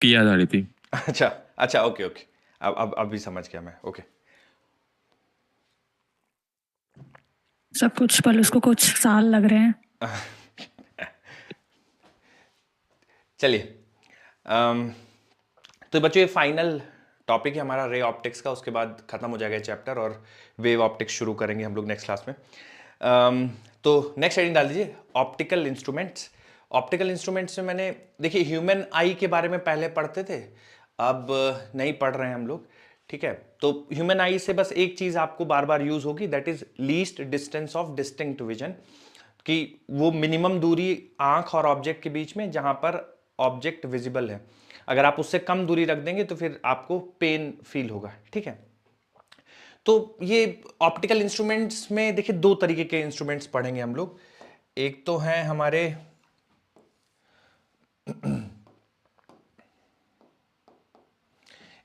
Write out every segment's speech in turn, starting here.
T याद आ रही थी। अच्छा अच्छा, ओके ओके, अब भी समझ गया मैं, ओके। सब कुछ, पर उसको कुछ साल लग रहे हैं। चलिए, तो बच्चों ये फाइनल टॉपिक है हमारा रे ऑप्टिक्स का, उसके बाद खत्म हो जाएगा चैप्टर और वेव ऑप्टिक्स शुरू करेंगे हम लोग नेक्स्ट क्लास में। तो नेक्स्ट हेडिंग डाल दीजिए, ऑप्टिकल इंस्ट्रूमेंट्स। ऑप्टिकल इंस्ट्रूमेंट्स में मैंने, देखिए ह्यूमन आई के बारे में पहले पढ़ते थे, अब नहीं पढ़ रहे हैं हम लोग, ठीक है। तो ह्यूमन आई से बस एक चीज आपको बार बार यूज होगी, that is least distance of distinct vision, कि वो मिनिमम दूरी आंख और ऑब्जेक्ट के बीच में जहां पर ऑब्जेक्ट विजिबल है। अगर आप उससे कम दूरी रख देंगे तो फिर आपको पेन फील होगा, ठीक है। तो ये ऑप्टिकल इंस्ट्रूमेंट्स में देखिए दो तरीके के इंस्ट्रूमेंट्स पढ़ेंगे हम लोग। एक तो है हमारे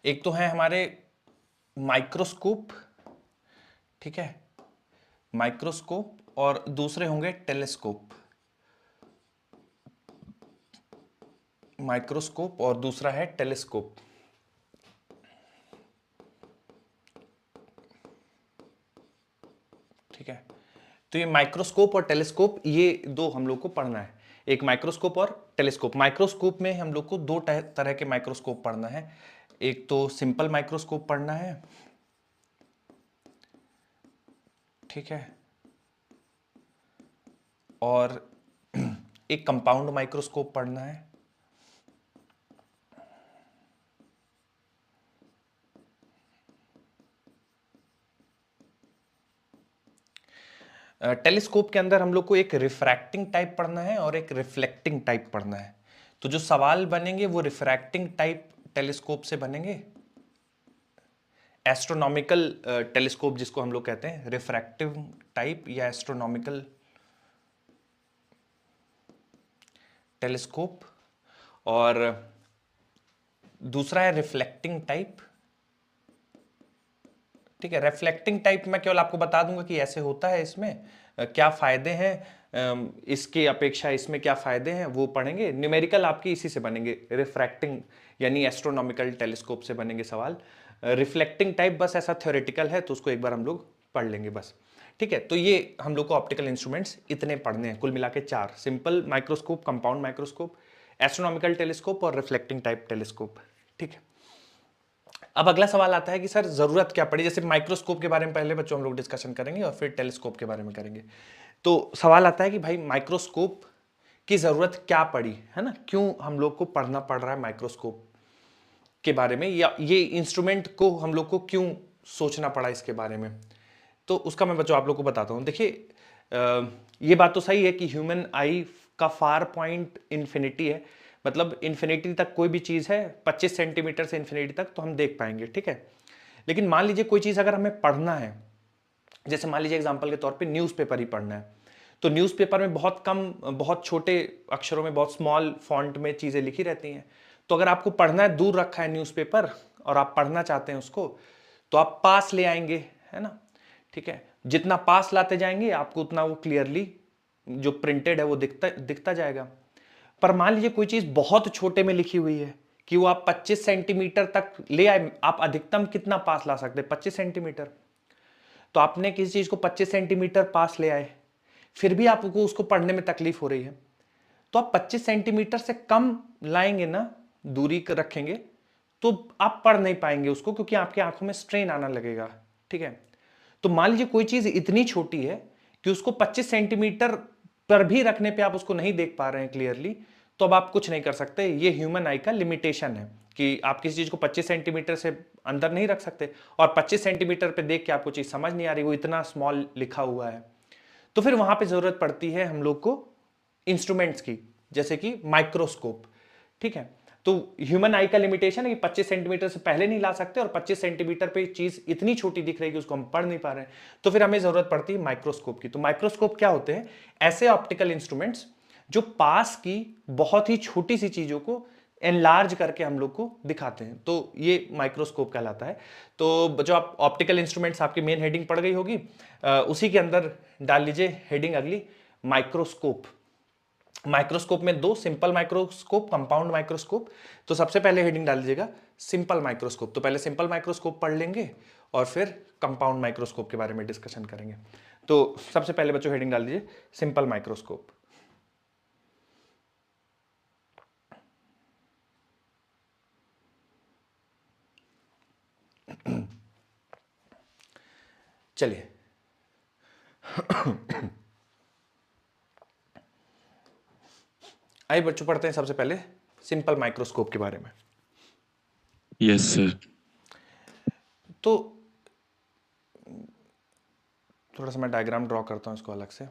एक तो है हमारे माइक्रोस्कोप, ठीक है, माइक्रोस्कोप, और दूसरे होंगे टेलीस्कोप। माइक्रोस्कोप और दूसरा है टेलीस्कोप, ठीक है। तो ये माइक्रोस्कोप और टेलीस्कोप, ये दो हम लोग को पढ़ना है, एक माइक्रोस्कोप और टेलीस्कोप। माइक्रोस्कोप में हम लोग को दो तरह के माइक्रोस्कोप पढ़ना है, एक तो सिंपल माइक्रोस्कोप पढ़ना है, ठीक है, और एक कंपाउंड माइक्रोस्कोप पढ़ना है। टेलीस्कोप के अंदर हम लोग को एक रिफ्रैक्टिंग टाइप पढ़ना है और एक रिफ्लेक्टिंग टाइप पढ़ना है। तो जो सवाल बनेंगे वो रिफ्रैक्टिंग टाइप टेलीस्कोप से बनेंगे, एस्ट्रोनॉमिकल टेलीस्कोप जिसको हम लोग कहते हैं, रिफ्रैक्टिव टाइप या एस्ट्रोनॉमिकल टेलीस्कोप, और दूसरा है रिफ्लेक्टिंग टाइप, ठीक है। रिफ्लेक्टिंग टाइप मैं केवल आपको बता दूंगा कि ऐसे होता है, इसमें क्या फायदे हैं, इसके अपेक्षा इसमें क्या फायदे हैं वो पढ़ेंगे। न्यूमेरिकल आपकी इसी से बनेंगे, रिफ्रैक्टिंग यानी एस्ट्रोनॉमिकल टेलीस्कोप से बनेंगे सवाल। रिफ्लेक्टिंग टाइप बस ऐसा थ्योरेटिकल है, तो उसको एक बार हम लोग पढ़ लेंगे बस, ठीक है। तो ये हम लोग को ऑप्टिकल इंस्ट्रूमेंट्स इतने पढ़ने हैं, कुल मिला के 4, simple microscope, compound microscope, astronomical telescope और रिफ्लेक्टिंग टाइप टेलीस्कोप, ठीक है। अब अगला सवाल आता है कि सर जरूरत क्या पड़ी, जैसे माइक्रोस्कोप के बारे में पहले बच्चों हम लोग डिस्कशन करेंगे और फिर टेलीस्कोप के बारे में करेंगे। तो सवाल आता है कि भाई माइक्रोस्कोप की जरूरत क्या पड़ी, है ना, क्यों हम लोग को पढ़ना पड़ रहा है माइक्रोस्कोप के बारे में, या ये इंस्ट्रूमेंट को हम लोग को क्यों सोचना पड़ा इसके बारे में। तो उसका मैं बच्चों आप लोग को बताता हूं। देखिए ये बात तो सही है कि ह्यूमन आई का फार पॉइंट इन्फिनिटी है, मतलब इन्फिनिटी तक कोई भी चीज है, 25 सेंटीमीटर से इन्फिनिटी तक तो हम देख पाएंगे, ठीक है। लेकिन मान लीजिए कोई चीज अगर हमें पढ़ना है, जैसे मान लीजिए एग्जांपल के तौर पे न्यूज़पेपर ही पढ़ना है, तो न्यूज़पेपर में बहुत कम, बहुत छोटे अक्षरों में, बहुत स्मॉल फॉन्ट में चीजें लिखी रहती हैं। तो अगर आपको पढ़ना है, दूर रखा है न्यूज़पेपर और आप पढ़ना चाहते हैं उसको, तो आप पास ले आएंगे, है ना, ठीक है। जितना पास लाते जाएंगे आपको उतना वो क्लियरली जो प्रिंटेड है वो दिखता दिखता जाएगा। पर मान लीजिए कोई चीज बहुत छोटे में लिखी हुई है कि वो आप 25 सेंटीमीटर तक ले आए, आप अधिकतम कितना पास ला सकते हैं, 25 सेंटीमीटर। तो आपने किसी चीज को 25 सेंटीमीटर पास ले आए, फिर भी आपको उसको पढ़ने में तकलीफ हो रही है, तो आप 25 सेंटीमीटर से कम लाएंगे ना, दूरी रखेंगे, तो आप पढ़ नहीं पाएंगे उसको, क्योंकि आपकी आंखों में स्ट्रेन आना लगेगा, ठीक है। तो मान लीजिए कोई चीज इतनी छोटी है कि उसको 25 सेंटीमीटर पर भी रखने पे आप उसको नहीं देख पा रहे हैं क्लियरली, तो अब आप कुछ नहीं कर सकते। ये ह्यूमन आई का लिमिटेशन है कि आप किसी चीज को 25 सेंटीमीटर से अंदर नहीं रख सकते, और 25 सेंटीमीटर पे देख के आपको चीज समझ नहीं आ रही, वो इतना स्मॉल लिखा हुआ है। तो फिर वहां पे जरूरत पड़ती है हम लोग को इंस्ट्रूमेंट्स की, जैसे कि माइक्रोस्कोप, ठीक है। तो ह्यूमन आई का लिमिटेशन है कि 25 सेंटीमीटर से पहले नहीं ला सकते, और 25 सेंटीमीटर पे चीज इतनी छोटी दिख रही है कि उसको हम पढ़ नहीं पा रहे हैं, तो फिर हमें जरूरत पड़ती है माइक्रोस्कोप की। तो माइक्रोस्कोप क्या होते हैं, ऐसे ऑप्टिकल इंस्ट्रूमेंट्स जो पास की बहुत ही छोटी सी चीजों को एनलार्ज करके हम लोग को दिखाते हैं, तो ये माइक्रोस्कोप कहलाता है। तो जो आप ऑप्टिकल इंस्ट्रूमेंट्स, आपकी मेन हेडिंग पड़ गई होगी, उसी के अंदर डाल लीजिए हेडिंग अगली, माइक्रोस्कोप, माइक्रोस्कोप में दो, सिंपल माइक्रोस्कोप, कंपाउंड माइक्रोस्कोप। तो सबसे पहले हेडिंग डाल दीजिएगा सिंपल माइक्रोस्कोप। तो पहले सिंपल माइक्रोस्कोप पढ़ लेंगे और फिर कंपाउंड माइक्रोस्कोप के बारे में डिस्कशन करेंगे। तो सबसे पहले बच्चों हेडिंग डाल दीजिए सिंपल माइक्रोस्कोप। चलिए आइए बच्चों पढ़ते हैं सबसे पहले सिंपल माइक्रोस्कोप के बारे में। Yes sir. तो थोड़ा सा मैं डायग्राम ड्रॉ करता हूँ इसको अलग से।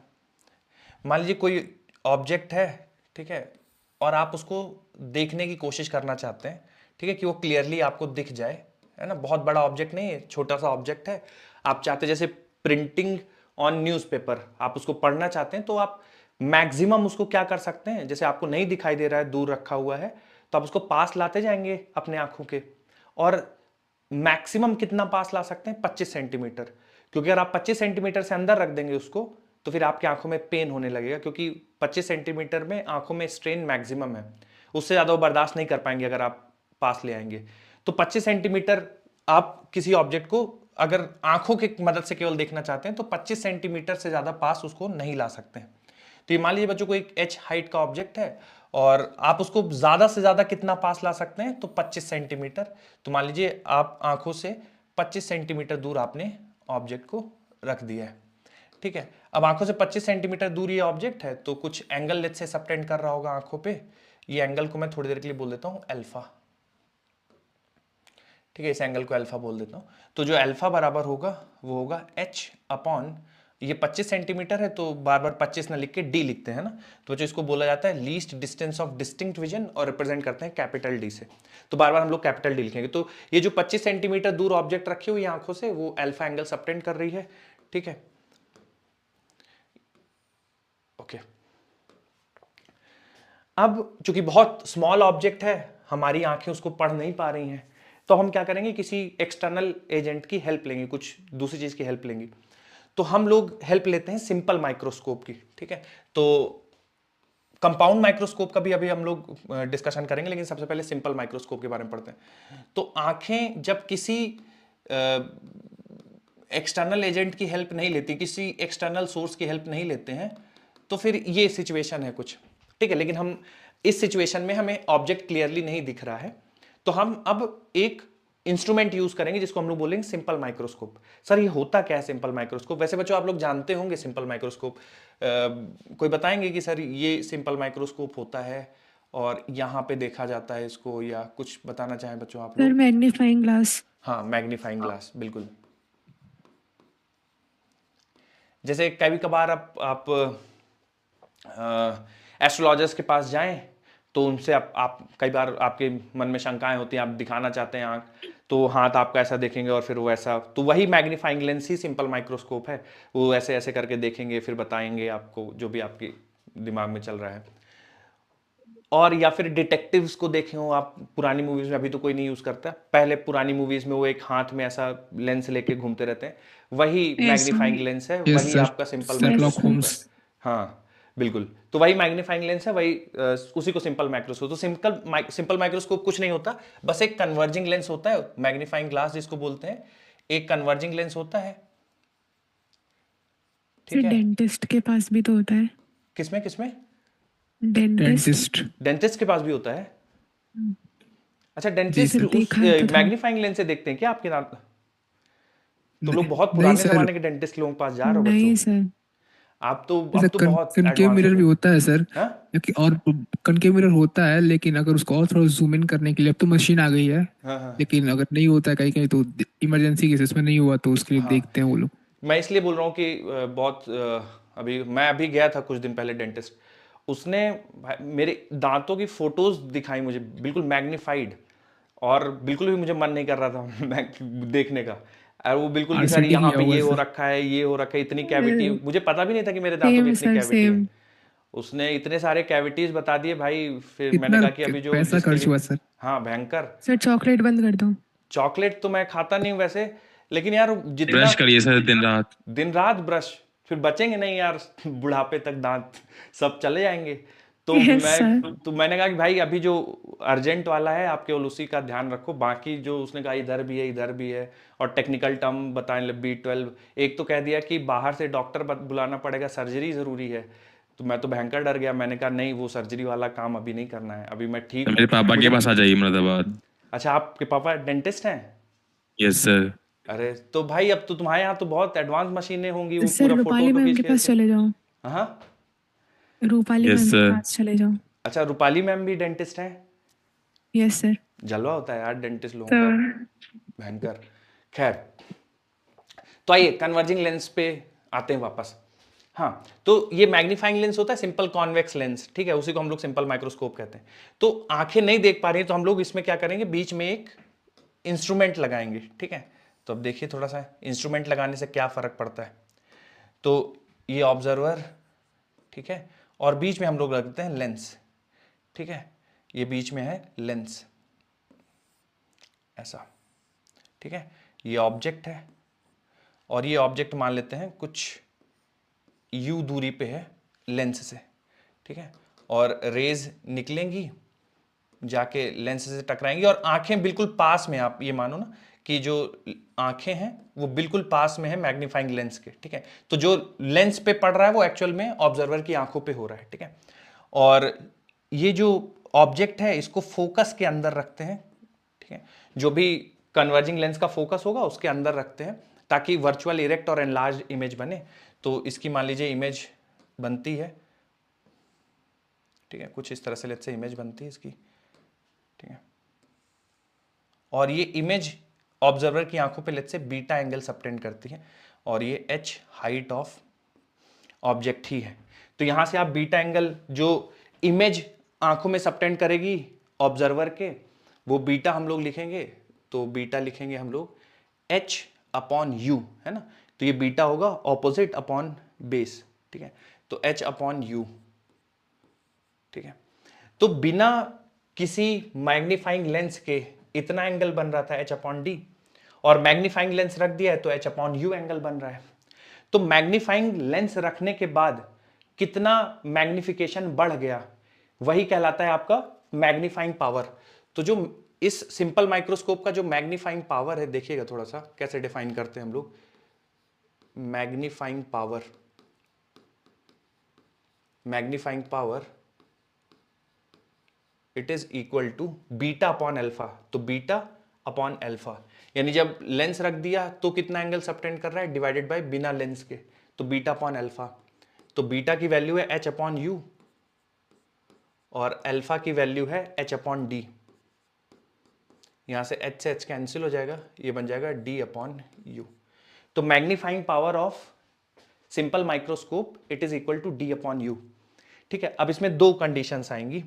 मान लीजिए कोई ऑब्जेक्ट है, ठीक है, और आप उसको देखने की कोशिश करना चाहते हैं, ठीक है, कि वो क्लियरली आपको दिख जाए, है ना। बहुत बड़ा ऑब्जेक्ट नहीं है, छोटा सा ऑब्जेक्ट है। आप चाहते जैसे प्रिंटिंग ऑन न्यूज़पेपर, आप उसको पढ़ना चाहते हैं तो आप मैक्सिमम उसको क्या कर सकते हैं, जैसे आपको नहीं दिखाई दे रहा है, दूर रखा हुआ है, तो आप उसको पास लाते जाएंगे अपने आंखों के, और मैक्सिमम कितना पास ला सकते हैं, 25 सेंटीमीटर। क्योंकि अगर आप 25 सेंटीमीटर से अंदर रख देंगे उसको तो फिर आपकी आंखों में पेन होने लगेगा, क्योंकि 25 सेंटीमीटर में आंखों में स्ट्रेन मैक्सिमम है, उससे ज़्यादा वो बर्दाश्त नहीं कर पाएंगे अगर आप पास ले आएंगे। तो 25 सेंटीमीटर आप किसी ऑब्जेक्ट को अगर आंखों की मदद से केवल देखना चाहते हैं तो 25 सेंटीमीटर से ज़्यादा पास उसको नहीं ला सकते हैं। तो ये मान लीजिए बच्चों को एक h हाइट का ऑब्जेक्ट है और आप उसको ज़्यादा से ज़्यादा कितना पास ला सकते हैं, तो 25 सेंटीमीटर। तो मान लीजिए आप आंखों से 25 सेंटीमीटर दूर आपने ऑब्जेक्ट को रख दिया है, ठीक है। अब आंखों से 25 सेंटीमीटर दूर ये ऑब्जेक्ट है तो कुछ एंगल लेट से सबटेंड कर रहा होगा आंखों पे। ये एंगल को मैं थोड़ी देर के लिए बोल देता हूँ अल्फा, ठीक है, इस एंगल को अल्फा बोल देता हूँ। तो जो अल्फा बराबर होगा वो होगा h अपॉन, ये 25 सेंटीमीटर है तो बार बार 25 ना लिख के d लिखते हैं ना, तो जो इसको बोला जाता है least distance of distinct vision, और रिप्रेजेंट करते हैं कैपिटल D से। तो बार बार हम लोग कैपिटल D लिखेंगे। तो ये जो 25 सेंटीमीटर दूर ऑब्जेक्ट रखी हुई आंखों से वो अल्फा एंगल सबटेंड कर रही है, ठीक है, ओके। अब चूंकि बहुत स्मॉल ऑब्जेक्ट है, हमारी आंखें उसको पढ़ नहीं पा रही हैं, तो हम क्या करेंगे, किसी एक्सटर्नल एजेंट की हेल्प लेंगे, कुछ दूसरी चीज की हेल्प लेंगे। तो हम लोग हेल्प लेते हैं सिंपल माइक्रोस्कोप की, ठीक है। तो कंपाउंड माइक्रोस्कोप का भी अभी हम लोग डिस्कशन करेंगे, लेकिन सबसे पहले सिंपल माइक्रोस्कोप के बारे में पढ़ते हैं। तो आंखें जब किसी एक्सटर्नल एजेंट की हेल्प नहीं लेती, किसी एक्सटर्नल सोर्स की हेल्प नहीं लेते हैं, तो फिर ये सिचुएशन है कुछ, ठीक है। लेकिन हम इस सिचुएशन में हमें ऑब्जेक्ट क्लियरली नहीं दिख रहा है, तो हम अब एक इंस्ट्रूमेंट यूज करेंगे जिसको हम लोग बोलेंगे सिंपल माइक्रोस्कोप। सर ये होता क्या है सिंपल माइक्रोस्कोप? वैसे बच्चों आप लोग जानते होंगे सिंपल माइक्रोस्कोप, कोई बताएंगे कि सर ये सिंपल माइक्रोस्कोप होता है और यहाँ पे देखा जाता है इसको, या कुछ बताना चाहें बच्चों आप सर लोग? Magnifying glass. हाँ, मैग्नीफाइंग ग्लास, बिल्कुल। जैसे कभी कभार आप एस्ट्रोलॉजर्स के पास जाएं तो उनसे आप कई बार आपके मन में शंकाएं होती हैं, आप दिखाना चाहते हैं आंख, तो हाथ आपका ऐसा देखेंगे और फिर वो ऐसा, तो वही मैग्नीफाइंग लेंस ही सिंपल माइक्रोस्कोप है। वो ऐसे ऐसे करके देखेंगे, फिर बताएंगे आपको जो भी आपके दिमाग में चल रहा है। और या फिर डिटेक्टिव्स को देखे हो आप पुरानी मूवीज में, अभी तो कोई नहीं यूज करता, पहले पुरानी मूवीज में वो एक हाथ में ऐसा लेंस लेके घूमते रहते हैं, वही मैग्नीफाइंग लेंस है, यस वही सर, आपका सिंपल शेरलॉक माइक्रोस्कोप होम्स। है। हाँ बिल्कुल, तो वही मैग्नीफाइंग लेंस है, वही उसी को सिंपल माइक्रोस्कोप। तो सिंपल माइक्रोस्कोप कुछ नहीं होता, बस एक कन्वर्जिंग लेंस होता है, मैग्नीफाइंग ग्लास जिसको बोलते हैं, एक कन्वर्जिंग लेंस होता है, सर ठीक है। डेंटिस्ट के पास भी तो होता है। किसमें किसमें? डेंटिस्ट। डेंटिस्ट। डेंटिस्ट के पास भी होता है? अच्छा, जी डेंटिस्ट सर। उस देखा तो था। मैग्नीफाइंग लेंस से देखते हैं क्या आपके दांत? तो लोग बहुत नहीं पुराने सर, जमाने के डेंटिस्ट के लोगों के पास जा रहे हो बच्चों, नहीं सर, आप तो जैसे अब तो बहुत कनकेव एडवांस हो मिरर भी गए। होता है सर, हाँ क्योंकि और कनकेव मिरर होता है, लेकिन अगर उसको और थोड़ा जूम इन करने के लिए अब तो मशीन आ गई है, हाँ हाँ लेकिन अगर नहीं होता है कहीं कहीं तो इमरजेंसी केसेस में नहीं हुआ तो उसके लिए हाँ। देखते हैं वो लोग। मैं इसलिए बोल रहा हूँ कि बहुत अभी मैं अभी गया था कुछ दिन पहले डेंटिस्ट, उसने मेरे दांतों की फोटोज दिखाई मुझे, बिल्कुल मैग्नीफाइड, और बिल्कुल भी मुझे मन नहीं कर रहा था देखने का। और वो बिल्कुल कि सर आरसीटी यहाँ किया पे होगा ये हो सर। रखा है, ये हो रखा है, इतनी कैविटी, मुझे पता भी नहीं था कि मेरे दांतों में सेम इतनी सर कैविटी है। सेम। उसने इतने सारे कैविटीज बता दिए भाई, फिर मैंने कितना कहा कि अभी जो पैसा जिसके खर्च लिए, हुआ सर? हाँ भयंकर। सर चॉकलेट बंद कर दो। चॉकलेट तो मैं खाता नहीं हूँ वैसे, लेकिन यार जितना ब्रश करिए सर दिन रात। दिन रात ब्रश, फिर बचेंगे नहीं यार बुढ़ापे तक दांत सब चले जाएंगे। तो यस सर। मैंने कहा कि भाई अभी जो अर्जेंट वाला है आप केवल उसी का ध्यान रखो, बाकी जो उसने कहा इधर भी है इधर भी है, और टेक्निकल टर्म बताने B12, एक तो कह दिया कि बाहर से डॉक्टर बुलाना पड़ेगा, सर्जरी जरूरी है। तो मैं तो भयंकर डर गया, मैंने कहा नहीं वो सर्जरी वाला काम अभी नहीं करना है, अभी मैं ठीक मेरे हूँ पापा के मुझे। पास आ जाइए मुरादाबाद। अच्छा आपके पापा डेंटिस्ट हैं? Yes sir. अरे तो भाई अब तो तुम्हारे यहाँ तो बहुत एडवांस मशीनें होंगी, वो सर पूरा फोटो रूपाली वोटो मैम खींच के के पास देते। चले जाओ। हाँ। रूपाली यस मैम के सर। पास चले जाओ। अच्छा रूपाली मैम भी डेंटिस्ट हैं? Yes sir. जलवा होता है यार डेंटिस्ट लोगों का, सर भयंकर। खैर, तो आइए कन्वर्जिंग लेंस पे आते हैं वापस। हाँ, तो ये मैग्नीफाइंग लेंस होता है सिंपल कॉन्वेक्स लेंस, ठीक है, उसी को हम लोग सिंपल माइक्रोस्कोप कहते हैं। तो आंखें नहीं देख पा रही हैं तो हम लोग इसमें क्या करेंगे, बीच में एक इंस्ट्रूमेंट लगाएंगे, ठीक है। तो अब देखिए थोड़ा सा इंस्ट्रूमेंट लगाने से क्या फर्क पड़ता है। तो ये ऑब्जर्वर, ठीक है, और बीच में हम लोग रखते हैं लेंस, ठीक है, ये बीच में है लेंस, ऐसा, ठीक है। ये ऑब्जेक्ट है, और ये ऑब्जेक्ट मान लेते हैं कुछ u दूरी पे है लेंस से, ठीक है, और रेज निकलेंगी जाके लेंस से टकराएंगी, और आंखें बिल्कुल पास में, आप ये मानो ना कि जो आंखें हैं वो बिल्कुल पास में है मैग्नीफाइंग लेंस के, ठीक है। तो जो लेंस पे पड़ रहा है वो एक्चुअल में ऑब्जर्वर की आंखों पे हो रहा है, ठीक है। और ये जो ऑब्जेक्ट है इसको फोकस के अंदर रखते हैं, ठीक है, जो भी कन्वर्जिंग लेंस का फोकस होगा उसके अंदर रखते हैं ताकि वर्चुअल इरेक्ट और एनलार्ज इमेज बने। तो इसकी मान लीजिए इमेज बनती है, ठीक है, कुछ इस तरह से लेट्स से इमेज बनती है इसकी, ठीक है, और ये इमेज ऑब्जर्वर की आंखों पे let's say beta angle subtend करती है, और ये h हाइट ऑफ ऑब्जेक्ट ही है। तो यहां से आप बीटा एंगल जो इमेज आंखों में सबटेंड करेगी ऑब्जर्वर के, वो बीटा हम लोग लिखेंगे, तो बीटा लिखेंगे हम लोग h अपॉन u, है ना। तो ये बीटा होगा ऑपोजिट अपॉन बेस, ठीक है, तो h अपॉन u, ठीक है। तो बिना किसी मैग्नीफाइंग लेंस के इतना एंगल बन रहा था h अपॉन डी, और मैग्नीफाइंग लेंस रख दिया है तो h अपॉन यू एंगल बन रहा है। तो मैग्नीफाइंग लेंस रखने के बाद कितना मैग्निफिकेशन बढ़ गया, वही कहलाता है आपका मैग्नीफाइंग पावर। तो जो इस सिंपल माइक्रोस्कोप का जो मैग्नीफाइंग पावर है, देखिएगा थोड़ा सा कैसे डिफाइन करते हैं हम लोग। Magnifying power, magnifying power it is equal to beta upon alpha. तो बीटा अपॉन अल्फा, यानी जब लेंस रख दिया तो कितना एंगल सबटेंड कर रहा है डिवाइडेड बाय बिना लेंस के, तो बीटा अपॉन अल्फा। तो बीटा की वैल्यू है h अपॉन यू, और अल्फा की वैल्यू है h अपॉन डी। यहां से h से h कैंसिल हो जाएगा, ये बन जाएगा d अपॉन यू। तो magnifying power of simple microscope it is equal to d upon U, ठीक है। अब इसमें दो कंडीशंस आएंगी,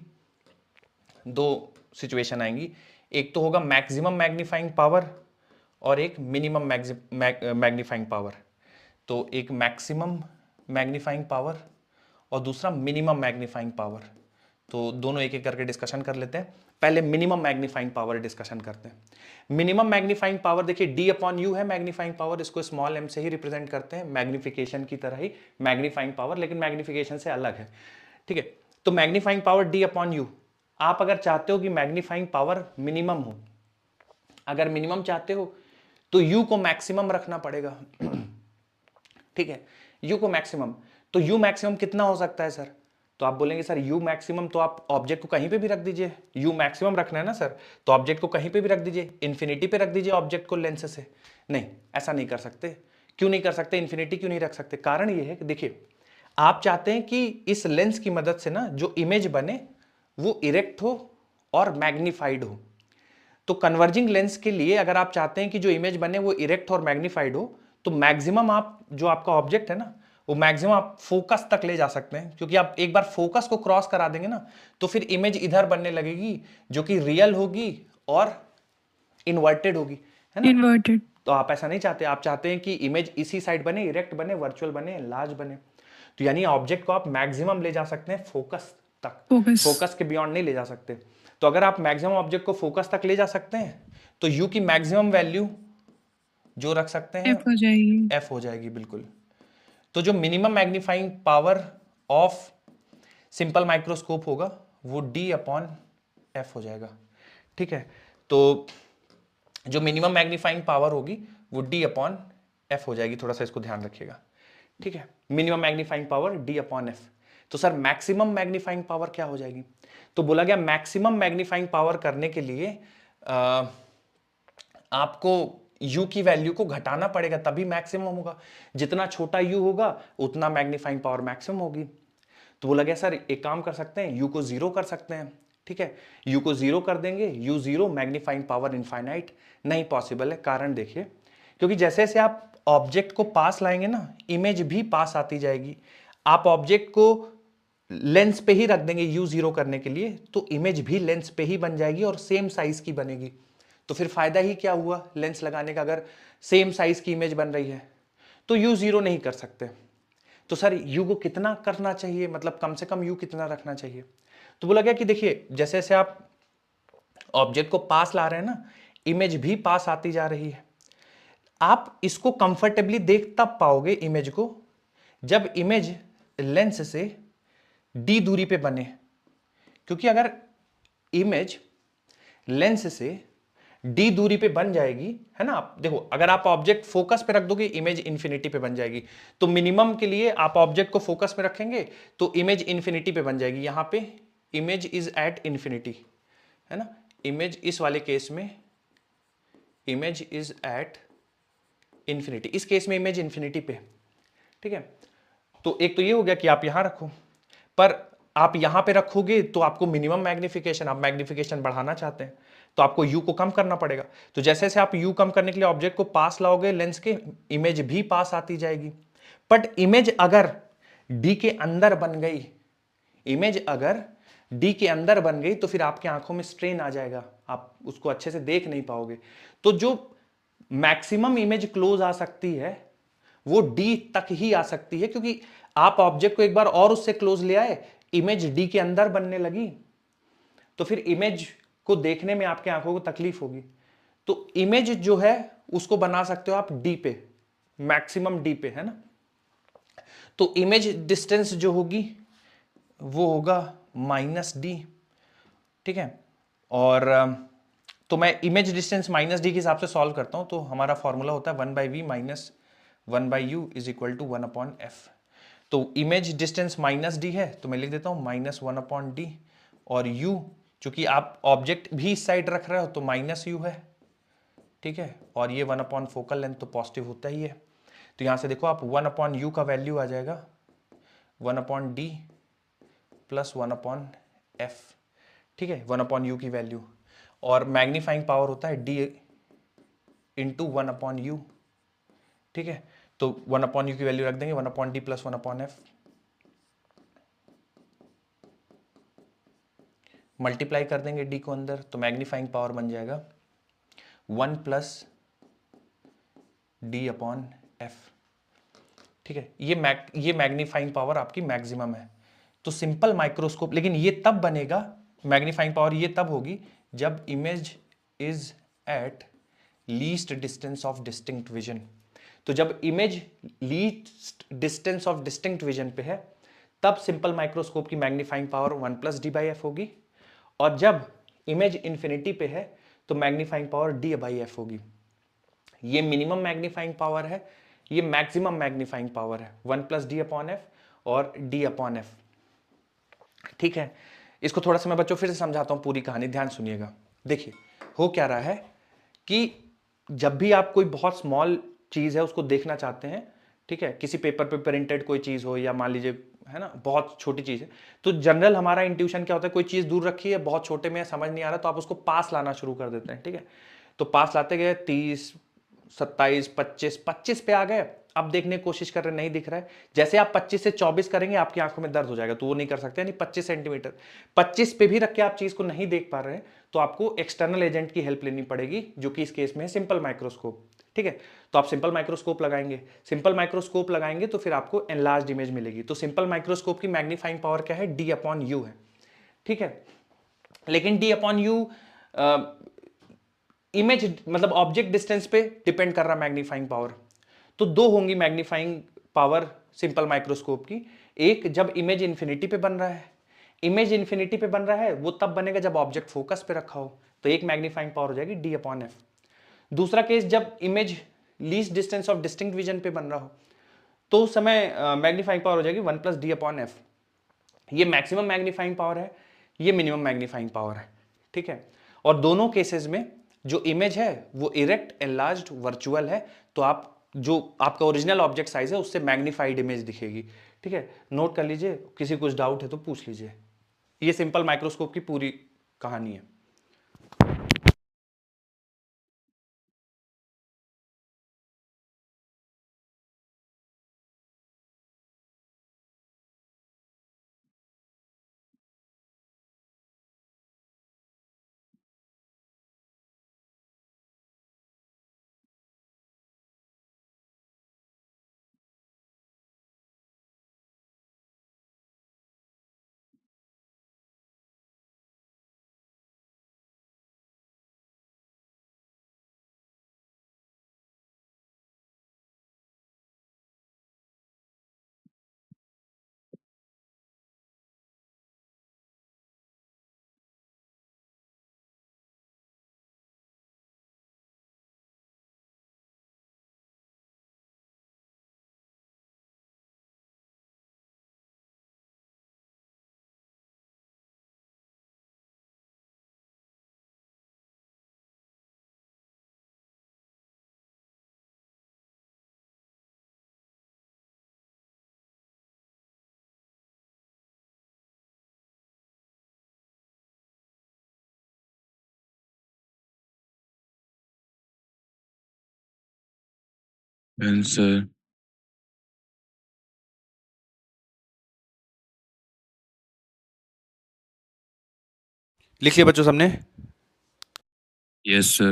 दो सिचुएशन आएंगी, एक तो होगा मैक्सिमम मैग्नीफाइंग पावर और एक मिनिमम मैग्नीफाइंग पावर। तो एक मैक्सिमम मैग्नीफाइंग पावर और दूसरा मिनिमम मैग्नीफाइंग पावर। तो दोनों एक एक करके डिस्कशन कर लेते हैं। पहले मिनिमम मैग्नीफाइंग पावर डिस्कशन करते हैं। मिनिमम मैग्नीफाइंग पावर देखिए डी अपॉन यू है मैग्नीफाइंग पावर, इसको स्मॉल m से ही रिप्रेजेंट करते हैं, मैग्निफिकेशन की तरह ही मैग्नीफाइंग पावर, लेकिन मैग्निफिकेशन से अलग है, ठीक है। तो magnifying power D upon you, आप अगर चाहते हो कि मैग्नीफाइंग पावर मिनिमम हो, अगर मिनिमम चाहते हो तो यू को मैक्सिमम रखना पड़ेगा, ठीक है, यू को मैक्सिमम। तो यू मैक्सिमम कितना हो सकता है सर? तो आप बोलेंगे सर यू मैक्सिमम तो आप ऑब्जेक्ट को कहीं पे भी रख दीजिए, यू मैक्सिमम रखना है ना सर, तो ऑब्जेक्ट को कहीं पे भी रख दीजिए, इन्फिनिटी पे रख दीजिए ऑब्जेक्ट को लेंस से। नहीं, ऐसा नहीं कर सकते। क्यों नहीं कर सकते? इन्फिनिटी क्यों नहीं रख सकते? कारण ये है कि देखिए, आप चाहते हैं कि इस लेंस की मदद से ना जो इमेज बने वो इरेक्ट हो और मैग्नीफाइड हो। तो कन्वर्जिंग लेंस के लिए अगर आप चाहते हैं कि जो इमेज बने वो इरेक्ट और मैग्नीफाइड हो, तो मैक्सिमम आप जो आपका ऑब्जेक्ट है ना, वो मैक्सिमम आप फोकस तक ले जा सकते हैं, क्योंकि आप एक बार फोकस को क्रॉस करा देंगे ना तो फिर इमेज इधर बनने लगेगी जो कि रियल होगी और इन्वर्टेड होगी, है ना। इन्वर्टेड। तो आप ऐसा नहीं चाहते, आप चाहते हैं कि इमेज इसी साइड बने, इरेक्ट बने, वर्चुअल बने, लार्ज बने। तो यानी ऑब्जेक्ट को आप मैक्सिमम ले जा सकते हैं फोकस तक, फोकस के बियॉन्ड नहीं ले जा सकते। तो अगर आप मैक्सिमम ऑब्जेक्ट को फोकस तक ले जा सकते हैं तो यू की मैक्सिमम वैल्यू जो रख सकते हैं एफ हो जाएगी। एफ हो जाएगी, बिल्कुल। तो जो minimum magnifying power of simple microscope होगा वो d अपॉन एफ हो जाएगा। ठीक है, तो जो मिनिमम मैग्नीफाइंग पावर होगी वो d अपॉन एफ हो जाएगी, थोड़ा सा इसको ध्यान रखिएगा। ठीक है, minimum magnifying power d upon F. तो सर मैक्सिमम मैग्नीफाइंग पावर क्या हो जाएगी? तो बोला गया मैक्सिमम मैग्नीफाइंग पावर करने के लिए आपको u की वैल्यू को घटाना पड़ेगा, तभी मैक्सिमम होगा। जितना छोटा u होगा उतना मैग्नीफाइंग पावर मैक्सिमम होगी। तो बोला गया सर एक काम कर सकते हैं, u को जीरो कर सकते हैं। ठीक है, u को जीरो कर देंगे, u zero, magnifying power infinite. नहीं पॉसिबल है, कारण देखिए, क्योंकि जैसे जैसे आप ऑब्जेक्ट को पास लाएंगे ना, इमेज भी पास आती जाएगी। आप ऑब्जेक्ट को लेंस पे ही रख देंगे u जीरो करने के लिए, तो इमेज भी लेंस पे ही बन जाएगी और सेम साइज की बनेगी। तो फिर फायदा ही क्या हुआ लेंस लगाने का, अगर सेम साइज की इमेज बन रही है। तो u जीरो नहीं कर सकते। तो सर u को कितना करना चाहिए, मतलब कम से कम u कितना रखना चाहिए? तो बोला गया कि देखिए जैसे जैसे आप ऑब्जेक्ट को पास ला रहे हैं ना, इमेज भी पास आती जा रही है। आप इसको कंफर्टेबली देख तब पाओगे इमेज को जब इमेज लेंस से d दूरी पे बने, क्योंकि अगर इमेज लेंस से d दूरी पे बन जाएगी, है ना, आप देखो अगर आप ऑब्जेक्ट फोकस पे रख दोगे इमेज इंफिनिटी पे बन जाएगी। तो मिनिमम के लिए आप ऑब्जेक्ट को फोकस पे रखेंगे तो इमेज इंफिनिटी पे बन जाएगी। यहां पे इमेज इज एट इंफिनिटी, है ना, इमेज इस वाले केस में इमेज इज एट इंफिनिटी, इस केस में इमेज इंफिनिटी पे। ठीक है, तो एक तो ये हो गया कि आप यहां रखो, पर आप यहां पे रखोगे तो आपको मिनिमम मैग्निफिकेशन, आप मैग्निफिकेशन बढ़ाना चाहते हैं तो आपको u को कम करना पड़ेगा। तो जैसे जैसे आप u कम करने के लिए ऑब्जेक्ट को पास लाओगे लेंस के, इमेज भी पास आती जाएगी। बट इमेज अगर d के अंदर बन गई, इमेज अगर d के अंदर बन गई तो फिर आपकी आंखों में स्ट्रेन आ जाएगा, आप उसको अच्छे से देख नहीं पाओगे। तो जो मैक्सिमम इमेज क्लोज आ सकती है वो d तक ही आ सकती है, क्योंकि आप ऑब्जेक्ट को एक बार और उससे क्लोज ले आए, इमेज d के अंदर बनने लगी, तो फिर इमेज को देखने में आपके आंखों को तकलीफ होगी। तो इमेज जो है उसको बना सकते हो आप d पे, मैक्सिमम d पे, है ना। तो इमेज डिस्टेंस जो होगी वो होगा -d। ठीक है, और तो मैं इमेज डिस्टेंस -d के हिसाब से सॉल्व करता हूं, तो हमारा फॉर्मूला होता है 1/v minus 1/u is equal to 1/f। तो इमेज डिस्टेंस -d है तो मैं लिख देता हूं -1/d, और u चूंकि आप ऑब्जेक्ट भी इस साइड रख रहे हो तो -u है। ठीक है, और ये 1/ फोकल लेंथ तो पॉजिटिव होता ही है। तो यहां से देखो आप 1/u का वैल्यू आ जाएगा 1/d प्लस 1/f। ठीक है, 1/u की वैल्यू, और मैग्नीफाइंग पावर होता है d इंटू 1/u। ठीक है, तो 1/u की वैल्यू रख देंगे 1/d प्लस 1/f, मल्टीप्लाई कर देंगे d को अंदर, तो मैग्नीफाइंग पावर बन जाएगा 1 प्लस d/f। ठीक है, ये मैग्नीफाइंग पावर आपकी मैक्सिमम है। तो सिंपल माइक्रोस्कोप, लेकिन ये तब बनेगा, मैग्नीफाइंग पावर ये तब होगी जब image is at least distance of distinct vision. तो जब image least distance of distinct vision पे है तब सिंपल माइक्रोस्कोप की मैग्नीफाइंग पावर 1 प्लस d/f होगी, और जब इमेज इंफिनिटी पे है तो मैग्नीफाइंग पावर d/f होगी। ये मिनिमम मैग्नीफाइंग पावर है, ये मैक्सिमम मैग्नीफाइंग पावर है, 1 प्लस d/f और d/f। ठीक है, इसको थोड़ा सा मैं बच्चों फिर से समझाता हूं, पूरी कहानी ध्यान सुनिएगा। देखिए हो क्या रहा है कि जब भी आप कोई बहुत स्मॉल चीज है उसको देखना चाहते हैं, ठीक है, किसी पेपर पे प्रिंटेड कोई चीज हो या मान लीजिए, है ना, बहुत छोटी चीज है, तो जनरल हमारा इंट्यूशन क्या होता है, कोई चीज दूर रखी है, बहुत छोटे में समझ नहीं आ रहा, तो आप उसको पास लाना शुरू कर देते हैं। ठीक है, तो पास लाते गए 30, 27, 25 पे आ गए, अब देखने की कोशिश कर रहे हैं, नहीं दिख रहा है। जैसे आप 25 से 24 करेंगे आपकी आंखों में दर्द हो जाएगा, तो वो नहीं कर सकते, यानी 25 सेंटीमीटर 25 पे भी रख के आप चीज को नहीं देख पा रहे हैं, तो आपको एक्सटर्नल एजेंट की हेल्प लेनी पड़ेगी, जो कि इस केस में है सिंपल माइक्रोस्कोप। ठीक है, तो आप सिंपल माइक्रोस्कोप लगाएंगे, सिंपल माइक्रोस्कोप लगाएंगे तो फिर आपको एनलार्ज्ड इमेज मिलेगी। तो सिंपल माइक्रोस्कोप की मैग्नीफाइंग पावर क्या है, d/u है। ठीक है, लेकिन d/u इमेज मतलब ऑब्जेक्ट डिस्टेंस पे डिपेंड कर रहा मैग्नीफाइंग पावर। तो दो होंगी मैग्नीफाइंग पावर सिंपल माइक्रोस्कोप की, एक जब इमेज इंफिनिटी पे बन रहा है, इमेज इन्फिनिटी पे बन रहा है वो तब बनेगा जब ऑब्जेक्ट फोकस पे रखा हो, तो एक मैग्नीफाइंग पावर हो जाएगी d/f। दूसरा केस जब image least distance of distinct vision पे बन रहा हो तो उस समय मैग्नीफाइंग पावर हो जाएगी 1 + d/f। ये मैक्सिमम मैग्नीफाइंग पावर है, ये मिनिमम मैग्नीफाइंग पावर है, ठीक है। और दोनों केसेस में जो इमेज है वो इरेक्ट, एनलार्ज्ड, वर्चुअल है, तो आप जो आपका ओरिजिनल ऑब्जेक्ट साइज है उससे मैग्नीफाइड इमेज दिखेगी, ठीक है। नोट कर लीजिए, किसी कुछ डाउट है तो पूछ लीजिए। ये सिंपल माइक्रोस्कोप की पूरी कहानी है। Well, sir. लिख लिया बच्चों सबने? Yes, sir.